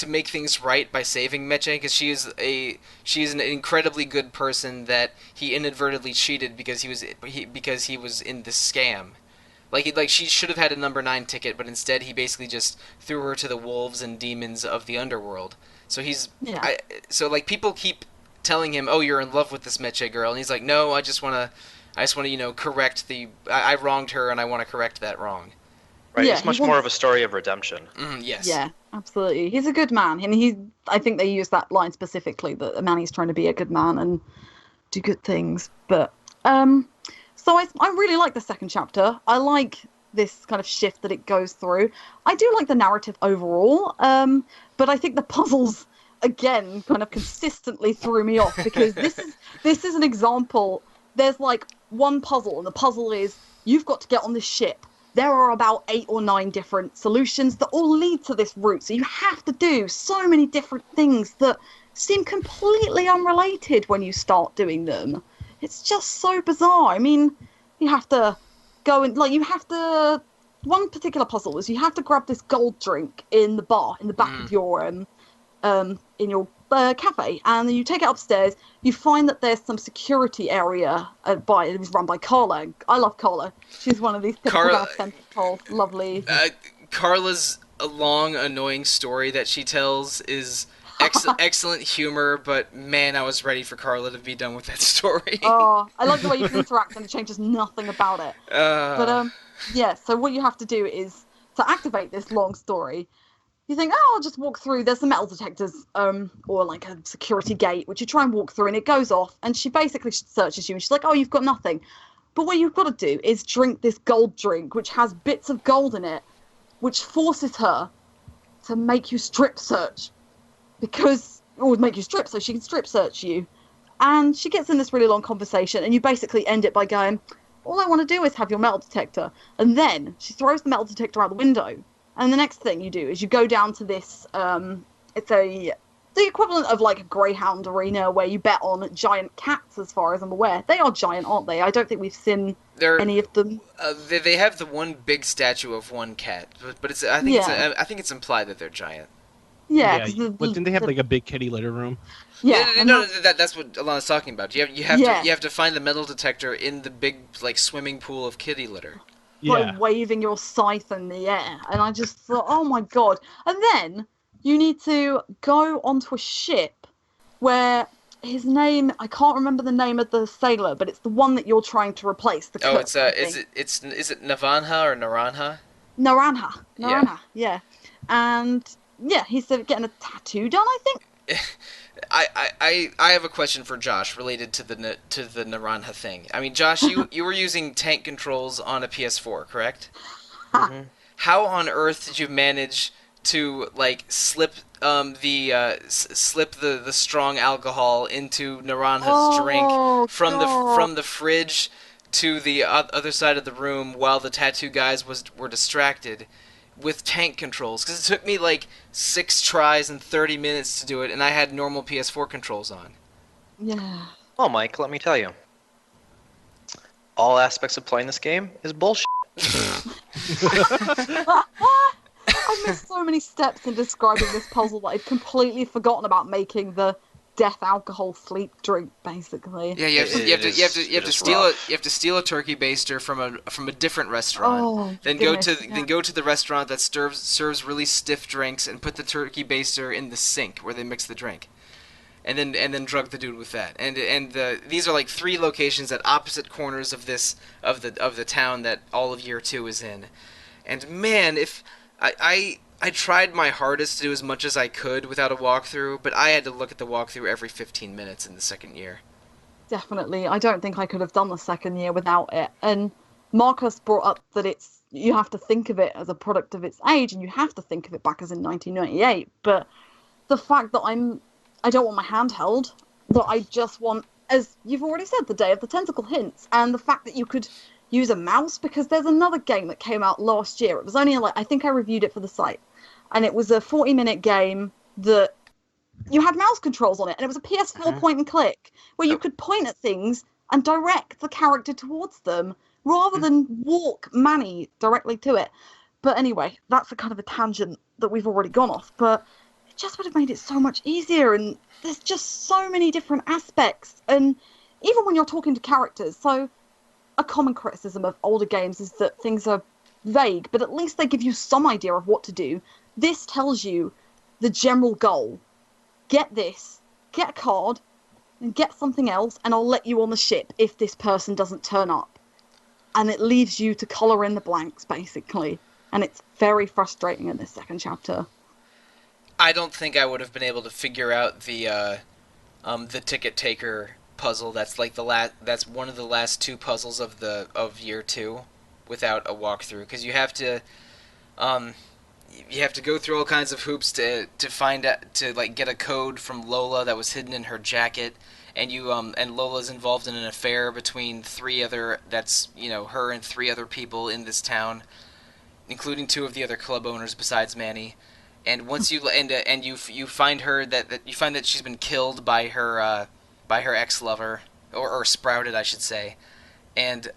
make things right by saving Meche, because she is an incredibly good person that he inadvertently cheated because he was in this scam. Like she should have had a number 9 ticket, but instead he basically just threw her to the wolves and demons of the underworld. So so people keep telling him, "Oh, you're in love with this Meche girl," and he's like, "No, I just want to, correct I wronged her, and I want to correct that wrong." Right, it's much more of a story of redemption. Yes. Yeah, absolutely. He's a good man, and I think they use that line specifically, that Manny's trying to be a good man and do good things. But so I really like the second chapter. I like this kind of shift that it goes through. I do like the narrative overall, but I think the puzzles again kind of consistently threw me off, because this is an example. There's like one puzzle, and the puzzle is you've got to get on this ship. There are about 8 or 9 different solutions that all lead to this route. So you have to do so many different things that seem completely unrelated when you start doing them. It's just so bizarre. I mean, you have to go and one particular puzzle is you have to grab this gold drink in the bar in the back of your in your cafe, and then you take it upstairs. You find that there's some security area it was run by Carla. I love Carla. She's one of these typical sensible, lovely. Carla's long, annoying story that she tells is excellent humor, but man, I was ready for Carla to be done with that story. Oh, I like the way you can interact, and it changes nothing about it. But yeah. So what you have to do is to activate this long story. You think, oh, I'll just walk through. There's some metal detectors, or like a security gate, which you try and walk through, and it goes off, and she basically searches you, and she's like, oh, you've got nothing. But what you've got to do is drink this gold drink, which has bits of gold in it, which forces her to make you strip search, or make you strip so she can strip search you. And she gets in this really long conversation, and you basically end it by going, all I want to do is have your metal detector. And then she throws the metal detector out the window. And the next thing you do is you go down to this, it's the equivalent of like a Greyhound arena where you bet on giant cats, as far as I'm aware. They are giant, aren't they? I don't think we've seen any of them. They have the one big statue of one cat, but I think it's implied that they're giant. Yeah. But didn't they have like a big kitty litter room? Yeah. No, that's what Alana's talking about. You have to find the metal detector in the big like swimming pool of kitty litter. Like waving your scythe in the air, and I just thought, oh my god. And then you need to go onto a ship where his name, I can't remember the name of the sailor, but it's the one that you're trying to replace. Is it Navanha or Naranja? Naranja, yeah. And yeah, he's getting a tattoo done, I think. I have a question for Josh related to the Naranja thing. I mean, Josh, you were using tank controls on a PS4, correct? Mm-hmm. How on earth did you manage to like slip the strong alcohol into Naranja's drink from the fridge to the other side of the room while the tattoo guys were distracted with tank controls? Because it took me like 6 tries and 30 minutes to do it, and I had normal PS4 controls on. Yeah. Oh, Mike, let me tell you. All aspects of playing this game is bullshit. I missed so many steps in describing this puzzle that I'd completely forgotten about making the death alcohol sleep drink, basically. Yeah, you have to steal a turkey baster from a different restaurant. Then go to the restaurant that serves really stiff drinks and put the turkey baster in the sink where they mix the drink. And then drug the dude with that. And these are like 3 locations at opposite corners of the town that all of year 2 is in. And man, if I tried my hardest to do as much as I could without a walkthrough, but I had to look at the walkthrough every 15 minutes in the second year. Definitely. I don't think I could have done the second year without it. And Marcus brought up that you have to think of it as a product of its age, and you have to think of it back as in 1998. But the fact that I don't want my handheld, that I just want, as you've already said, the Day of the Tentacle hints, and the fact that you could use a mouse, because there's another game that came out last year. It was only I think I reviewed it for the site, and it was a 40-minute game that you had mouse controls on it, and it was a PS4 point and click where you could point at things and direct the character towards them rather than walk Manny directly to it. But anyway, that's a kind of a tangent that we've already gone off. But it just would have made it so much easier, and there's just so many different aspects. And even when you're talking to characters, so a common criticism of older games is that things are vague, but at least they give you some idea of what to do. This tells you the general goal. Get this, get a card, and get something else, and I'll let you on the ship if this person doesn't turn up. And it leaves you to colour in the blanks, basically. And it's very frustrating in this second chapter. I don't think I would have been able to figure out the ticket taker puzzle. That's like that's one of the last two puzzles of year 2 without a walkthrough, because you have to go through all kinds of hoops to find out, to like get a code from Lola that was hidden in her jacket, and and Lola's involved in an affair between her and 3 other people in this town, including 2 of the other club owners besides Manny. And once you you find that she's been killed by her ex-lover, or sprouted, I should say, and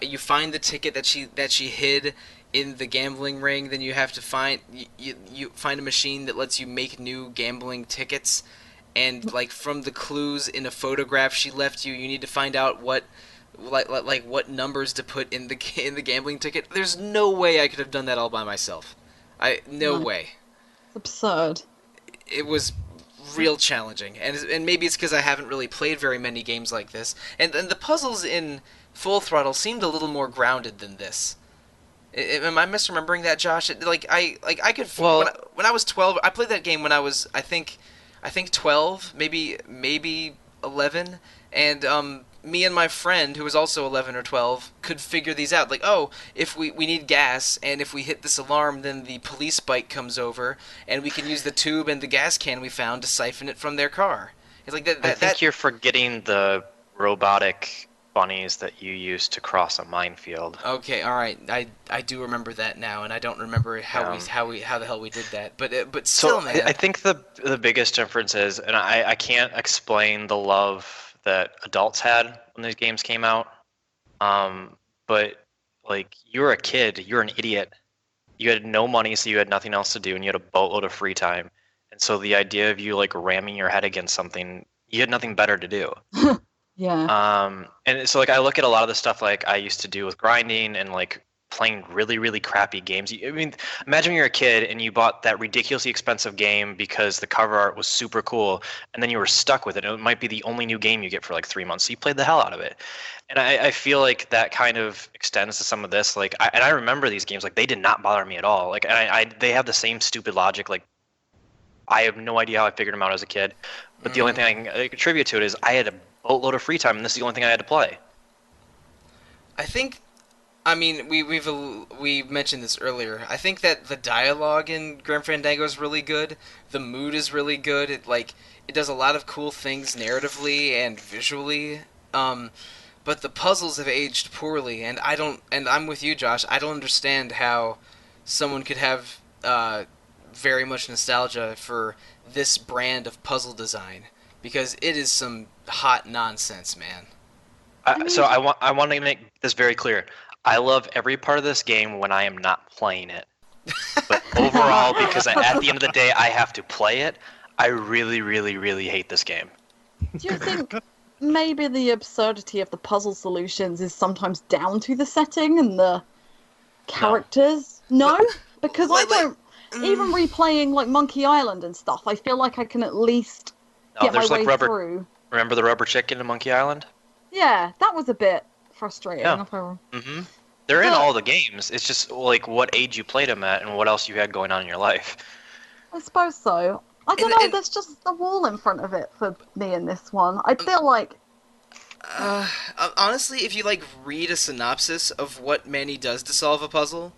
you find the ticket that she hid in the gambling ring. Then you have to find you find a machine that lets you make new gambling tickets, and like from the clues in a photograph she left you, you need to find out what numbers to put in the gambling ticket. There's no way I could have done that all by myself. No way. It's absurd. It was real challenging, and maybe it's because I haven't really played very many games like this, and the puzzles in Full Throttle seemed a little more grounded than this. Am I misremembering that, Josh? I could. Well, when I was 12, I played that game when I was I think 12, maybe 11, and me and my friend, who was also 11 or 12, could figure these out. Like, oh, if we need gas, and if we hit this alarm, then the police bike comes over, and we can use the tube and the gas can we found to siphon it from their car. It's like that. I think you're forgetting the robotic bunnies that you use to cross a minefield. Okay, all right. I do remember that now, and I don't remember how the hell we did that. But still, man. I think the biggest difference is, and I can't explain the love that adults had when these games came out, but like, you were a kid, you're an idiot, you had no money, so you had nothing else to do, and you had a boatload of free time, and so the idea of you like ramming your head against something, you had nothing better to do. Yeah. And so like, I look at a lot of the stuff like I used to do with grinding and like playing really, really crappy games. I mean, imagine you're a kid and you bought that ridiculously expensive game because the cover art was super cool, and then you were stuck with it. It might be the only new game you get for like 3 months, so you played the hell out of it. And I feel like that kind of extends to some of this. Like, I remember these games, like, they did not bother me at all. Like, they have the same stupid logic. Like, I have no idea how I figured them out as a kid, but the only thing I can attribute to it is I had a boatload of free time, and this is the only thing I had to play. I mean, we mentioned this earlier. I think that the dialogue in Grim Fandango is really good. The mood is really good. It does a lot of cool things narratively and visually. But the puzzles have aged poorly, and I'm with you, Josh. I don't understand how someone could have very much nostalgia for this brand of puzzle design, because it is some hot nonsense, man. So I want to make this very clear. I love every part of this game when I am not playing it. But overall, because at the end of the day I have to play it, I really, really, really hate this game. Do you think maybe the absurdity of the puzzle solutions is sometimes down to the setting and the characters? No? Because I don't... Even replaying like Monkey Island and stuff, I feel like I can at least get my way through. Remember the rubber chicken in Monkey Island? Yeah, that was a bit frustrating. Yeah. They're in all the games. It's just like what age you played them at and what else you had going on in your life. I suppose so. I don't know, there's just a wall in front of it for me in this one. I feel like... honestly, if you like read a synopsis of what Manny does to solve a puzzle,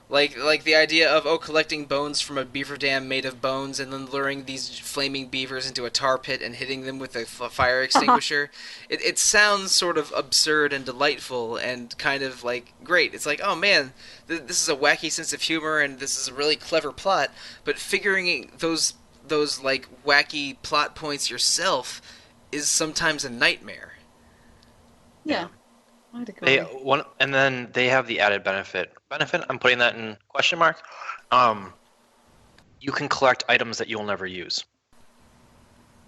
like the idea of collecting bones from a beaver dam made of bones, and then luring these flaming beavers into a tar pit and hitting them with a fire extinguisher, it sounds sort of absurd and delightful and kind of like great. It's like, oh man, this is a wacky sense of humor and this is a really clever plot. But figuring those those like wacky plot points yourself is sometimes a nightmare. Yeah, I'd agree. And then they have the added benefit. I'm putting that in question mark. You can collect items that you'll never use.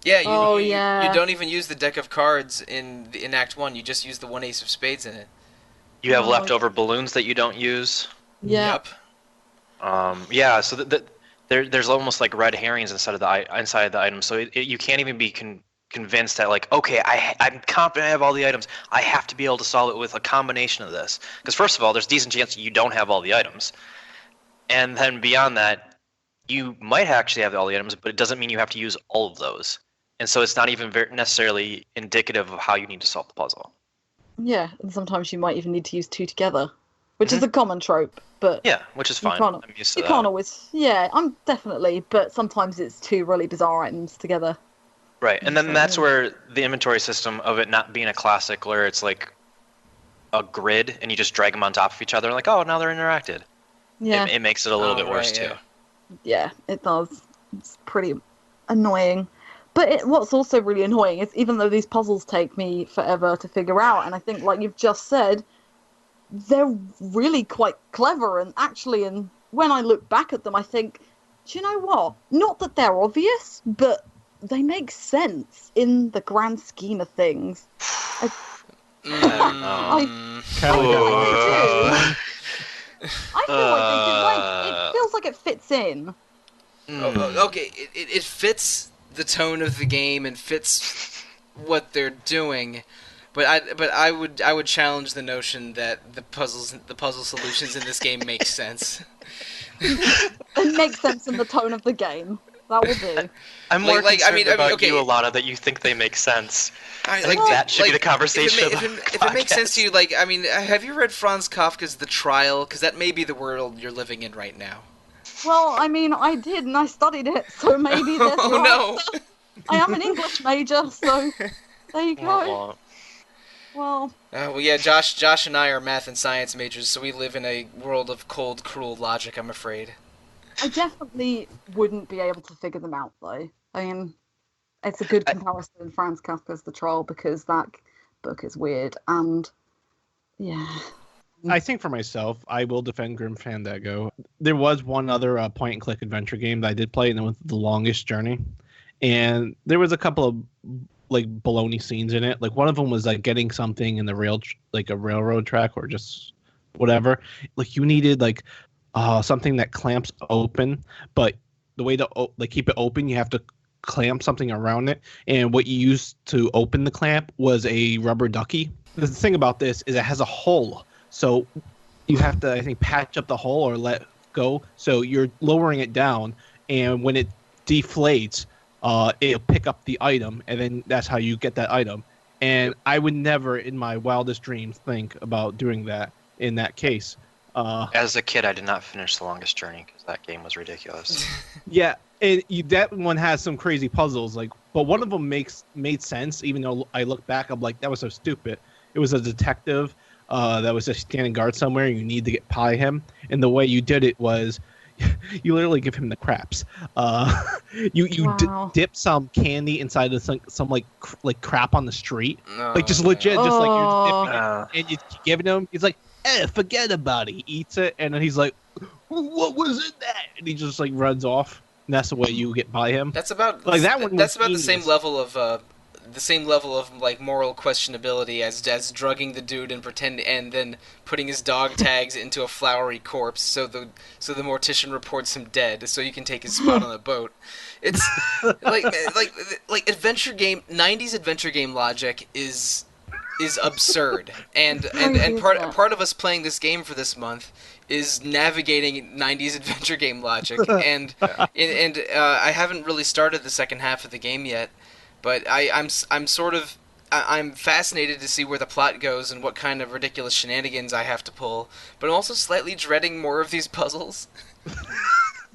Yeah, yeah. you don't even use the deck of cards in Act 1. You just use the 1 ace of spades in it. You have leftover balloons that you don't use. Yeah. Yep. Yeah. So there's almost like red herrings inside of the item. So you can't even be convinced that like, okay, I'm confident I have all the items. I have to be able to solve it with a combination of this. Because first of all, there's a decent chance you don't have all the items, and then beyond that, you might actually have all the items, but it doesn't mean you have to use all of those. And so it's not even necessarily indicative of how you need to solve the puzzle. Yeah, and sometimes you might even need to use two together, which is a common trope, but... Yeah, which is fine. I'm used to that. You can't always... Yeah, I'm definitely, but sometimes it's two really bizarre items together. Right, and then that's where the inventory system of it not being a classic, where it's like a grid, and you just drag them on top of each other, and like, oh, now they're interacted. Yeah. It makes it a little bit worse, too. Yeah, it does. It's pretty annoying. But what's also really annoying is even though these puzzles take me forever to figure out, and I think, like you've just said, they're really quite clever, and actually, and when I look back at them, I think, do you know what? Not that they're obvious, but they make sense in the grand scheme of things. I feel like they do. Like, it feels like it fits in. Okay, it fits the tone of the game and fits what they're doing, but I would challenge the notion that the puzzle solutions in this game make sense. It makes sense in the tone of the game. That will do. I'm more concerned about you, Alana, that you think they make sense. That should be the conversation. If it makes sense to you, like, I mean, have you read Franz Kafka's The Trial? Because that may be the world you're living in right now. Well, I mean, I did, and I studied it, so maybe there's no. I am an English major, so there you go. Well, yeah, Josh and I are math and science majors, so we live in a world of cold, cruel logic, I'm afraid. I definitely wouldn't be able to figure them out, though. I mean, it's a good comparison with Franz Kafka's The Trial, because that book is weird, and yeah. I think for myself, I will defend Grim Fandango. There was one other point-and-click adventure game that I did play, and it was The Longest Journey. And there was a couple of like baloney scenes in it. Like one of them was like getting something in the like a railroad track or just whatever. Like you needed like something that clamps open, but the way to like keep it open, you have to clamp something around it. And what you used to open the clamp was a rubber ducky. The thing about this is it has a hole. So you have to, I think, patch up the hole or let go. So you're lowering it down, and when it deflates, it'll pick up the item, and then that's how you get that item. And I would never, in my wildest dreams, think about doing that in that case. As a kid, I did not finish The Longest Journey because that game was ridiculous. Yeah, and that one has some crazy puzzles, like, but one of them made sense. Even though I look back, I'm like, that was so stupid. It was a detective that was just standing guard somewhere, and you need to get by him. And the way you did it was, you literally give him the craps. You dip some candy inside of some like crap on the street, like just legit, just like you're dipping it, and you're giving him. He's like, forget about it. He eats it, and then he's like, what was in that? And he just like runs off. And that's the way you get by him. That's about like that one. That's about the same level of like moral questionability as drugging the dude and then putting his dog tags into a flowery corpse so the mortician reports him dead so you can take his spot on the boat. It's like adventure game 90s adventure game logic is absurd, and part of us playing this game for this month is navigating 90s adventure game logic, and I haven't really started the second half of the game yet, but I'm fascinated to see where the plot goes and what kind of ridiculous shenanigans I have to pull, but I'm also slightly dreading more of these puzzles.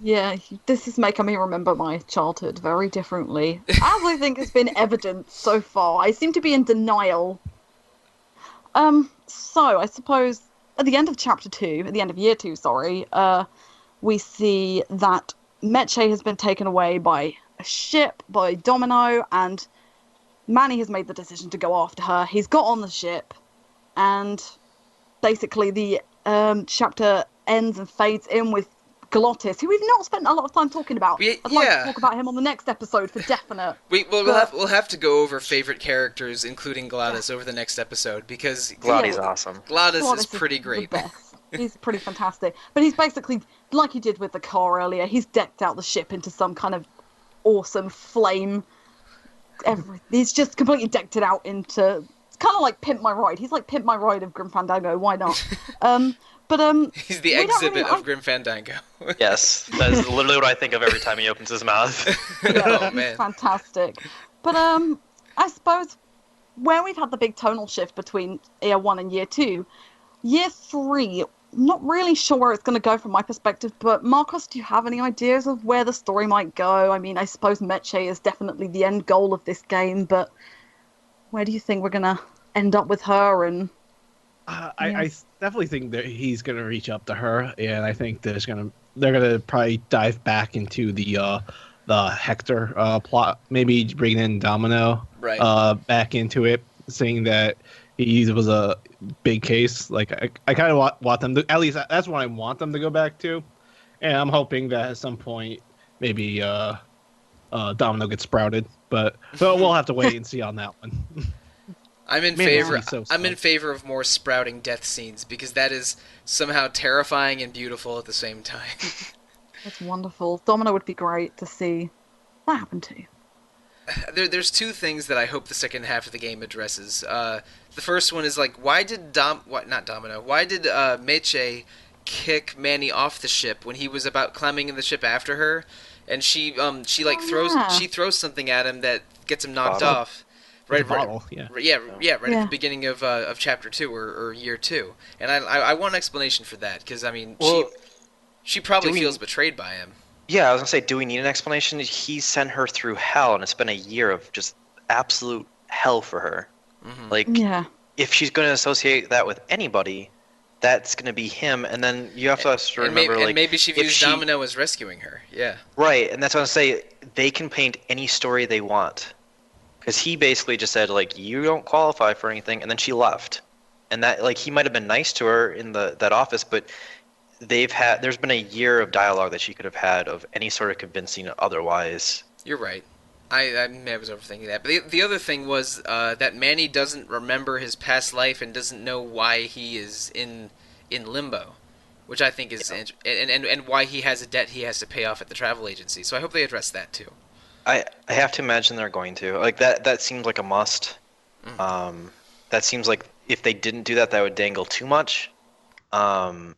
Yeah, this is making me remember my childhood very differently, as I think has been evident so far. I seem to be in denial. So I suppose at the end of year 2, we see that Meche has been taken away by a ship by Domino, and Manny has made the decision to go after her. He's got on the ship, and basically the chapter ends and fades in with Glottis, who we've not spent a lot of time talking about. I'd like to talk about him on the next episode for definite. We'll have to go over favorite characters, including Glottis, over the next episode, because Glottis awesome. Glottis is pretty great. The best. He's pretty fantastic. But he's basically, like he did with the car earlier, he's decked out the ship into some kind of awesome flame. He's just completely decked it out into... It's kind of like Pimp My Ride. He's like Pimp My Ride of Grim Fandango. Why not? He's the exhibit of Grim Fandango. Yes, that is literally what I think of every time he opens his mouth. Oh man, fantastic. But I suppose where we've had the big tonal shift between year 1 and year 2, year 3, not really sure where it's going to go from my perspective. But Marcos, do you have any ideas of where the story might go? I mean, I suppose Meche is definitely the end goal of this game, but where do you think we're going to end up with her? And I definitely think that he's going to reach up to her, and I think they're going to probably dive back into the Hector plot, maybe bring in Domino back into it, saying that he was a big case. Like I kind of want them to, at least that's what I want them to go back to, and I'm hoping that at some point maybe Domino gets sprouted, but we'll have to wait and see on that one. I'm in favor. I'm in favor of more sprouting death scenes, because that is somehow terrifying and beautiful at the same time. That's wonderful. Domino would be great to see that happen too. There's two things that I hope the second half of the game addresses. The first one is like, why did Meche kick Manny off the ship when he was about climbing in the ship after her, and she throws something at him that gets him knocked off. Right at the beginning of chapter 2 or year 2, and I want an explanation for that, because I mean, she probably feels betrayed by him. Yeah, I was gonna say, do we need an explanation? He sent her through hell, and it's been a year of just absolute hell for her. Mm-hmm. Like, if she's gonna associate that with anybody, that's gonna be him, and then you have to remember, maybe she views Domino as rescuing her. Yeah. Right, and that's what I'm saying. They can paint any story they want. Because he basically just said, like, you don't qualify for anything, and then she left. And that, like, he might have been nice to her in that office, but there's been a year of dialogue that she could have had of any sort of convincing otherwise. You're right. I was overthinking that. But the other thing was that Manny doesn't remember his past life and doesn't know why he is in limbo, which I think is and why he has a debt he has to pay off at the travel agency. So I hope they address that too. I have to imagine they're going to. Like, that seems like a must. Mm. That seems like if they didn't do that, that would dangle too much. The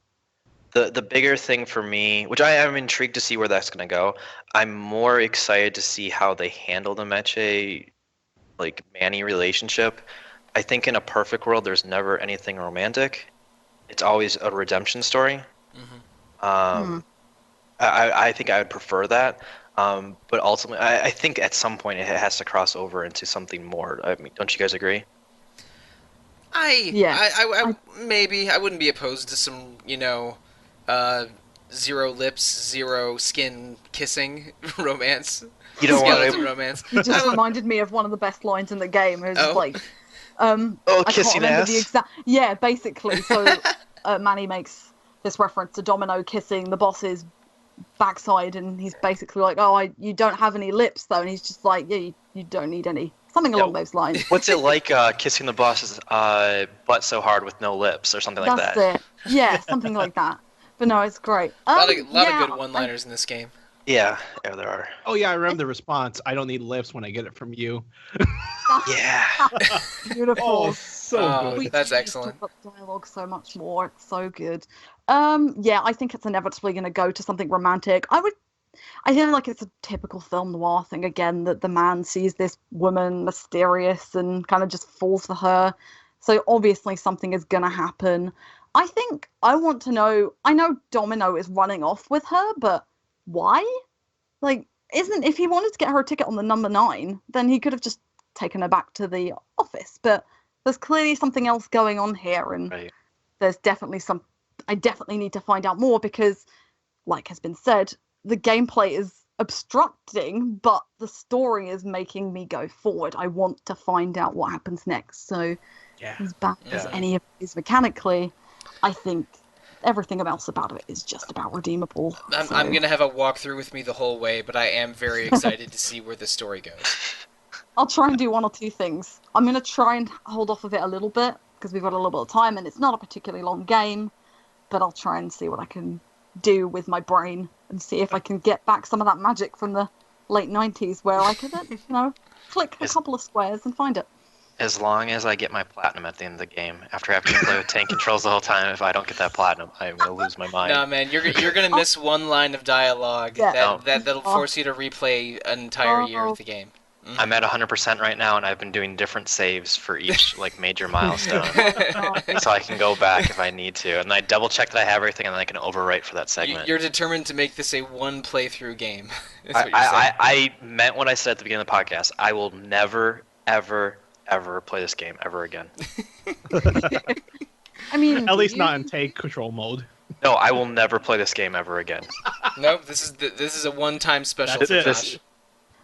bigger thing for me, which I am intrigued to see where that's going to go, I'm more excited to see how they handle the Meche, like, Manny relationship. I think in a perfect world, there's never anything romantic. It's always a redemption story. Mm-hmm. I think I would prefer that. But ultimately, I think at some point it has to cross over into something more. I mean, don't you guys agree? Maybe I wouldn't be opposed to some, zero lips, zero skin kissing romance. You know what? Romance. He just reminded me of one of the best lines in the game. It was like, kissing ass. Basically. So Manny makes this reference to Domino kissing the boss's backside, and he's basically like, you don't have any lips though, and he's just like, you don't need any, something along those lines. What's it like kissing the boss's butt so hard with no lips, or something like that? That's it. Yeah, something like that. But no, it's great. A lot of good one-liners in this game. Yeah, there are. Oh yeah, I remember the response. I don't need lips when I get it from you. Yeah. Beautiful. So good. That's excellent. Dialogue so much more. It's so good. I think it's inevitably going to go to something romantic. I feel like it's a typical film noir thing again, that the man sees this woman mysterious and kind of just falls for her. So obviously something is going to happen. I think I want to know, I know Domino is running off with her, but why? Like, if he wanted to get her a ticket on the number 9, then he could have just taken her back to the office. But there's clearly something else going on here, and there's definitely I definitely need to find out more, because, like has been said, the gameplay is obstructing, but the story is making me go forward. I want to find out what happens next. So, as bad as any of it is mechanically, I think everything else about it is just about redeemable. I'm going to have a walkthrough with me the whole way, but I am very excited to see where the story goes. I'll try and do one or two things. I'm going to try and hold off of it a little bit, because we've got a little bit of time, and it's not a particularly long game, but I'll try and see what I can do with my brain, and see if I can get back some of that magic from the late 90s, where I could, click a couple of squares and find it. As long as I get my platinum at the end of the game, after having to play with tank controls the whole time, if I don't get that platinum, I'm gonna lose my mind. No, man, you're gonna miss one line of dialogue that'll force you to replay an entire year of the game. Mm-hmm. I'm at 100% right now, and I've been doing different saves for each major milestone, so I can go back if I need to, and I double check that I have everything, and then I can overwrite for that segment. You're determined to make this a one playthrough game. I meant what I said at the beginning of the podcast. I will never, ever play this game ever again. I mean, at least not in tank control mode. No, I will never play this game ever again. Nope, this is a one-time special for Josh.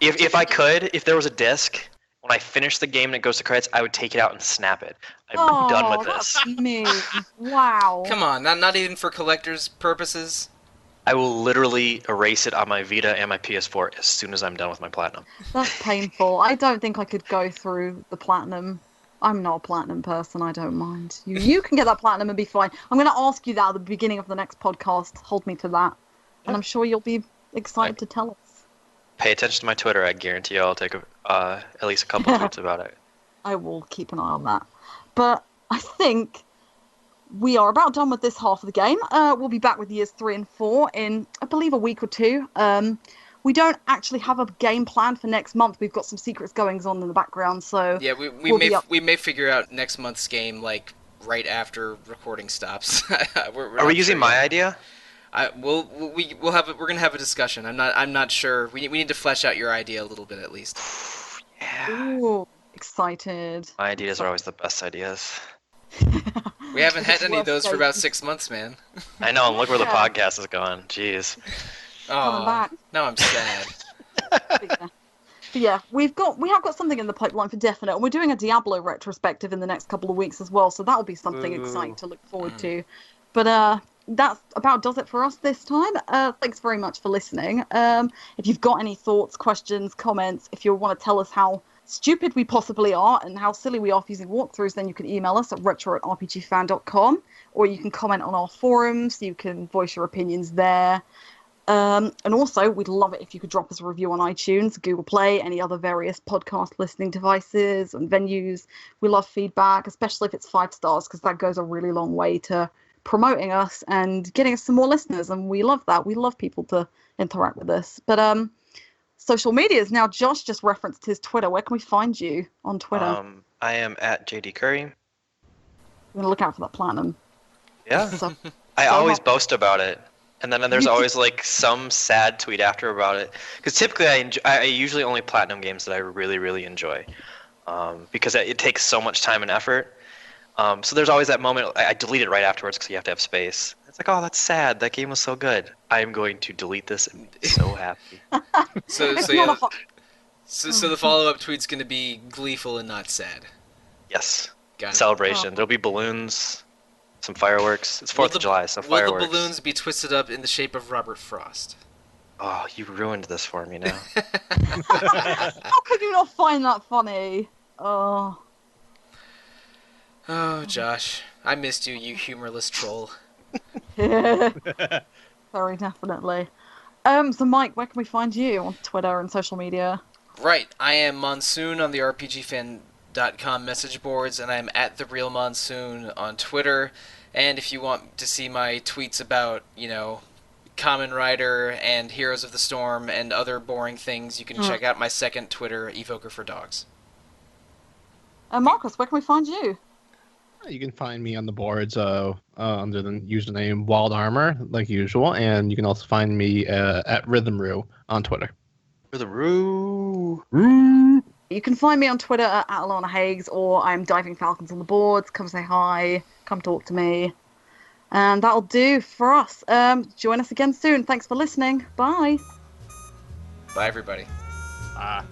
If I could, if there was a disc, when I finish the game and it goes to credits, I would take it out and snap it. I'm done with this. That's mean. Wow. Come on, not even for collector's purposes. I will literally erase it on my Vita and my PS4 as soon as I'm done with my platinum. That's painful. I don't think I could go through the platinum. I'm not a platinum person. I don't mind. You can get that platinum and be fine. I'm going to ask you that at the beginning of the next podcast. Hold me to that. And I'm sure you'll be excited to tell us. Pay attention to my Twitter. I guarantee I'll take at least a couple tweets about it. I will keep an eye on that. But I think we are about done with this half of the game. We'll be back with years 3 and 4 in, I believe, a week or two. We don't actually have a game plan for next month. We've got some secrets goings on in the background, so yeah, we may figure out next month's game right after recording stops. Are we using my idea? We're gonna have a discussion. I'm not sure. We need to flesh out your idea a little bit at least. Yeah. Ooh, excited. My ideas are always the best ideas. We haven't had any of those for about 6 months, man. I know, and look where the podcast is going. Jeez. Oh, now I'm sad. But yeah, we have got something in the pipeline for definite, and we're doing a Diablo retrospective in the next couple of weeks as well, so that'll be something exciting to look forward to. But that's about does it for us this time. Thanks very much for listening. If you've got any thoughts, questions, comments, if you want to tell us how stupid we possibly are and how silly we are for using walkthroughs, then you can email us at retro@rpgfan.com, or you can comment on our forums. You can voice your opinions there. And also, we'd love it if you could drop us a review on iTunes, Google Play, any other various podcast listening devices and venues. We love feedback, especially if it's 5 stars, because that goes a really long way to promoting us and getting us some more listeners. And we love that. We love people to interact with us. But social medias. Now, Josh just referenced his Twitter. Where can we find you on Twitter? I am at JD Curry. I'm going to look out for that platinum. Yeah. I always boast about it. And then there's always some sad tweet after about it. Because typically I usually only platinum games that I really, really enjoy. Because it takes so much time and effort. So there's always that moment. I delete it right afterwards because you have to have space. It's like, oh, that's sad. That game was so good. I am going to delete this and be so happy. So the follow-up tweet's going to be gleeful and not sad. Yes. Got it. Celebration. There'll be balloons. Some fireworks. It's 4th of July, so fireworks. Will the balloons be twisted up in the shape of Robert Frost? Oh, you ruined this for me now. How could you not find that funny? Oh, Josh. I missed you, you humorless troll. very definitely. So Mike, where can we find you on Twitter and social media? Right. I am Monsoon on the RPGFan.com message boards, and I'm at The Real Monsoon on Twitter. And if you want to see my tweets about, Kamen Rider and Heroes of the Storm and other boring things, you can check out my second Twitter, Evoker for Dogs. Marcus, where can we find you? You can find me on the boards under the username Wild Armor, like usual, and you can also find me at Rhythmroo on Twitter. Rhythmroo. You can find me on Twitter at Alana Hagues, or I'm Diving Falcons on the boards. Come say hi. Come talk to me. And that'll do for us. Join us again soon. Thanks for listening. Bye. Bye, everybody. Ah.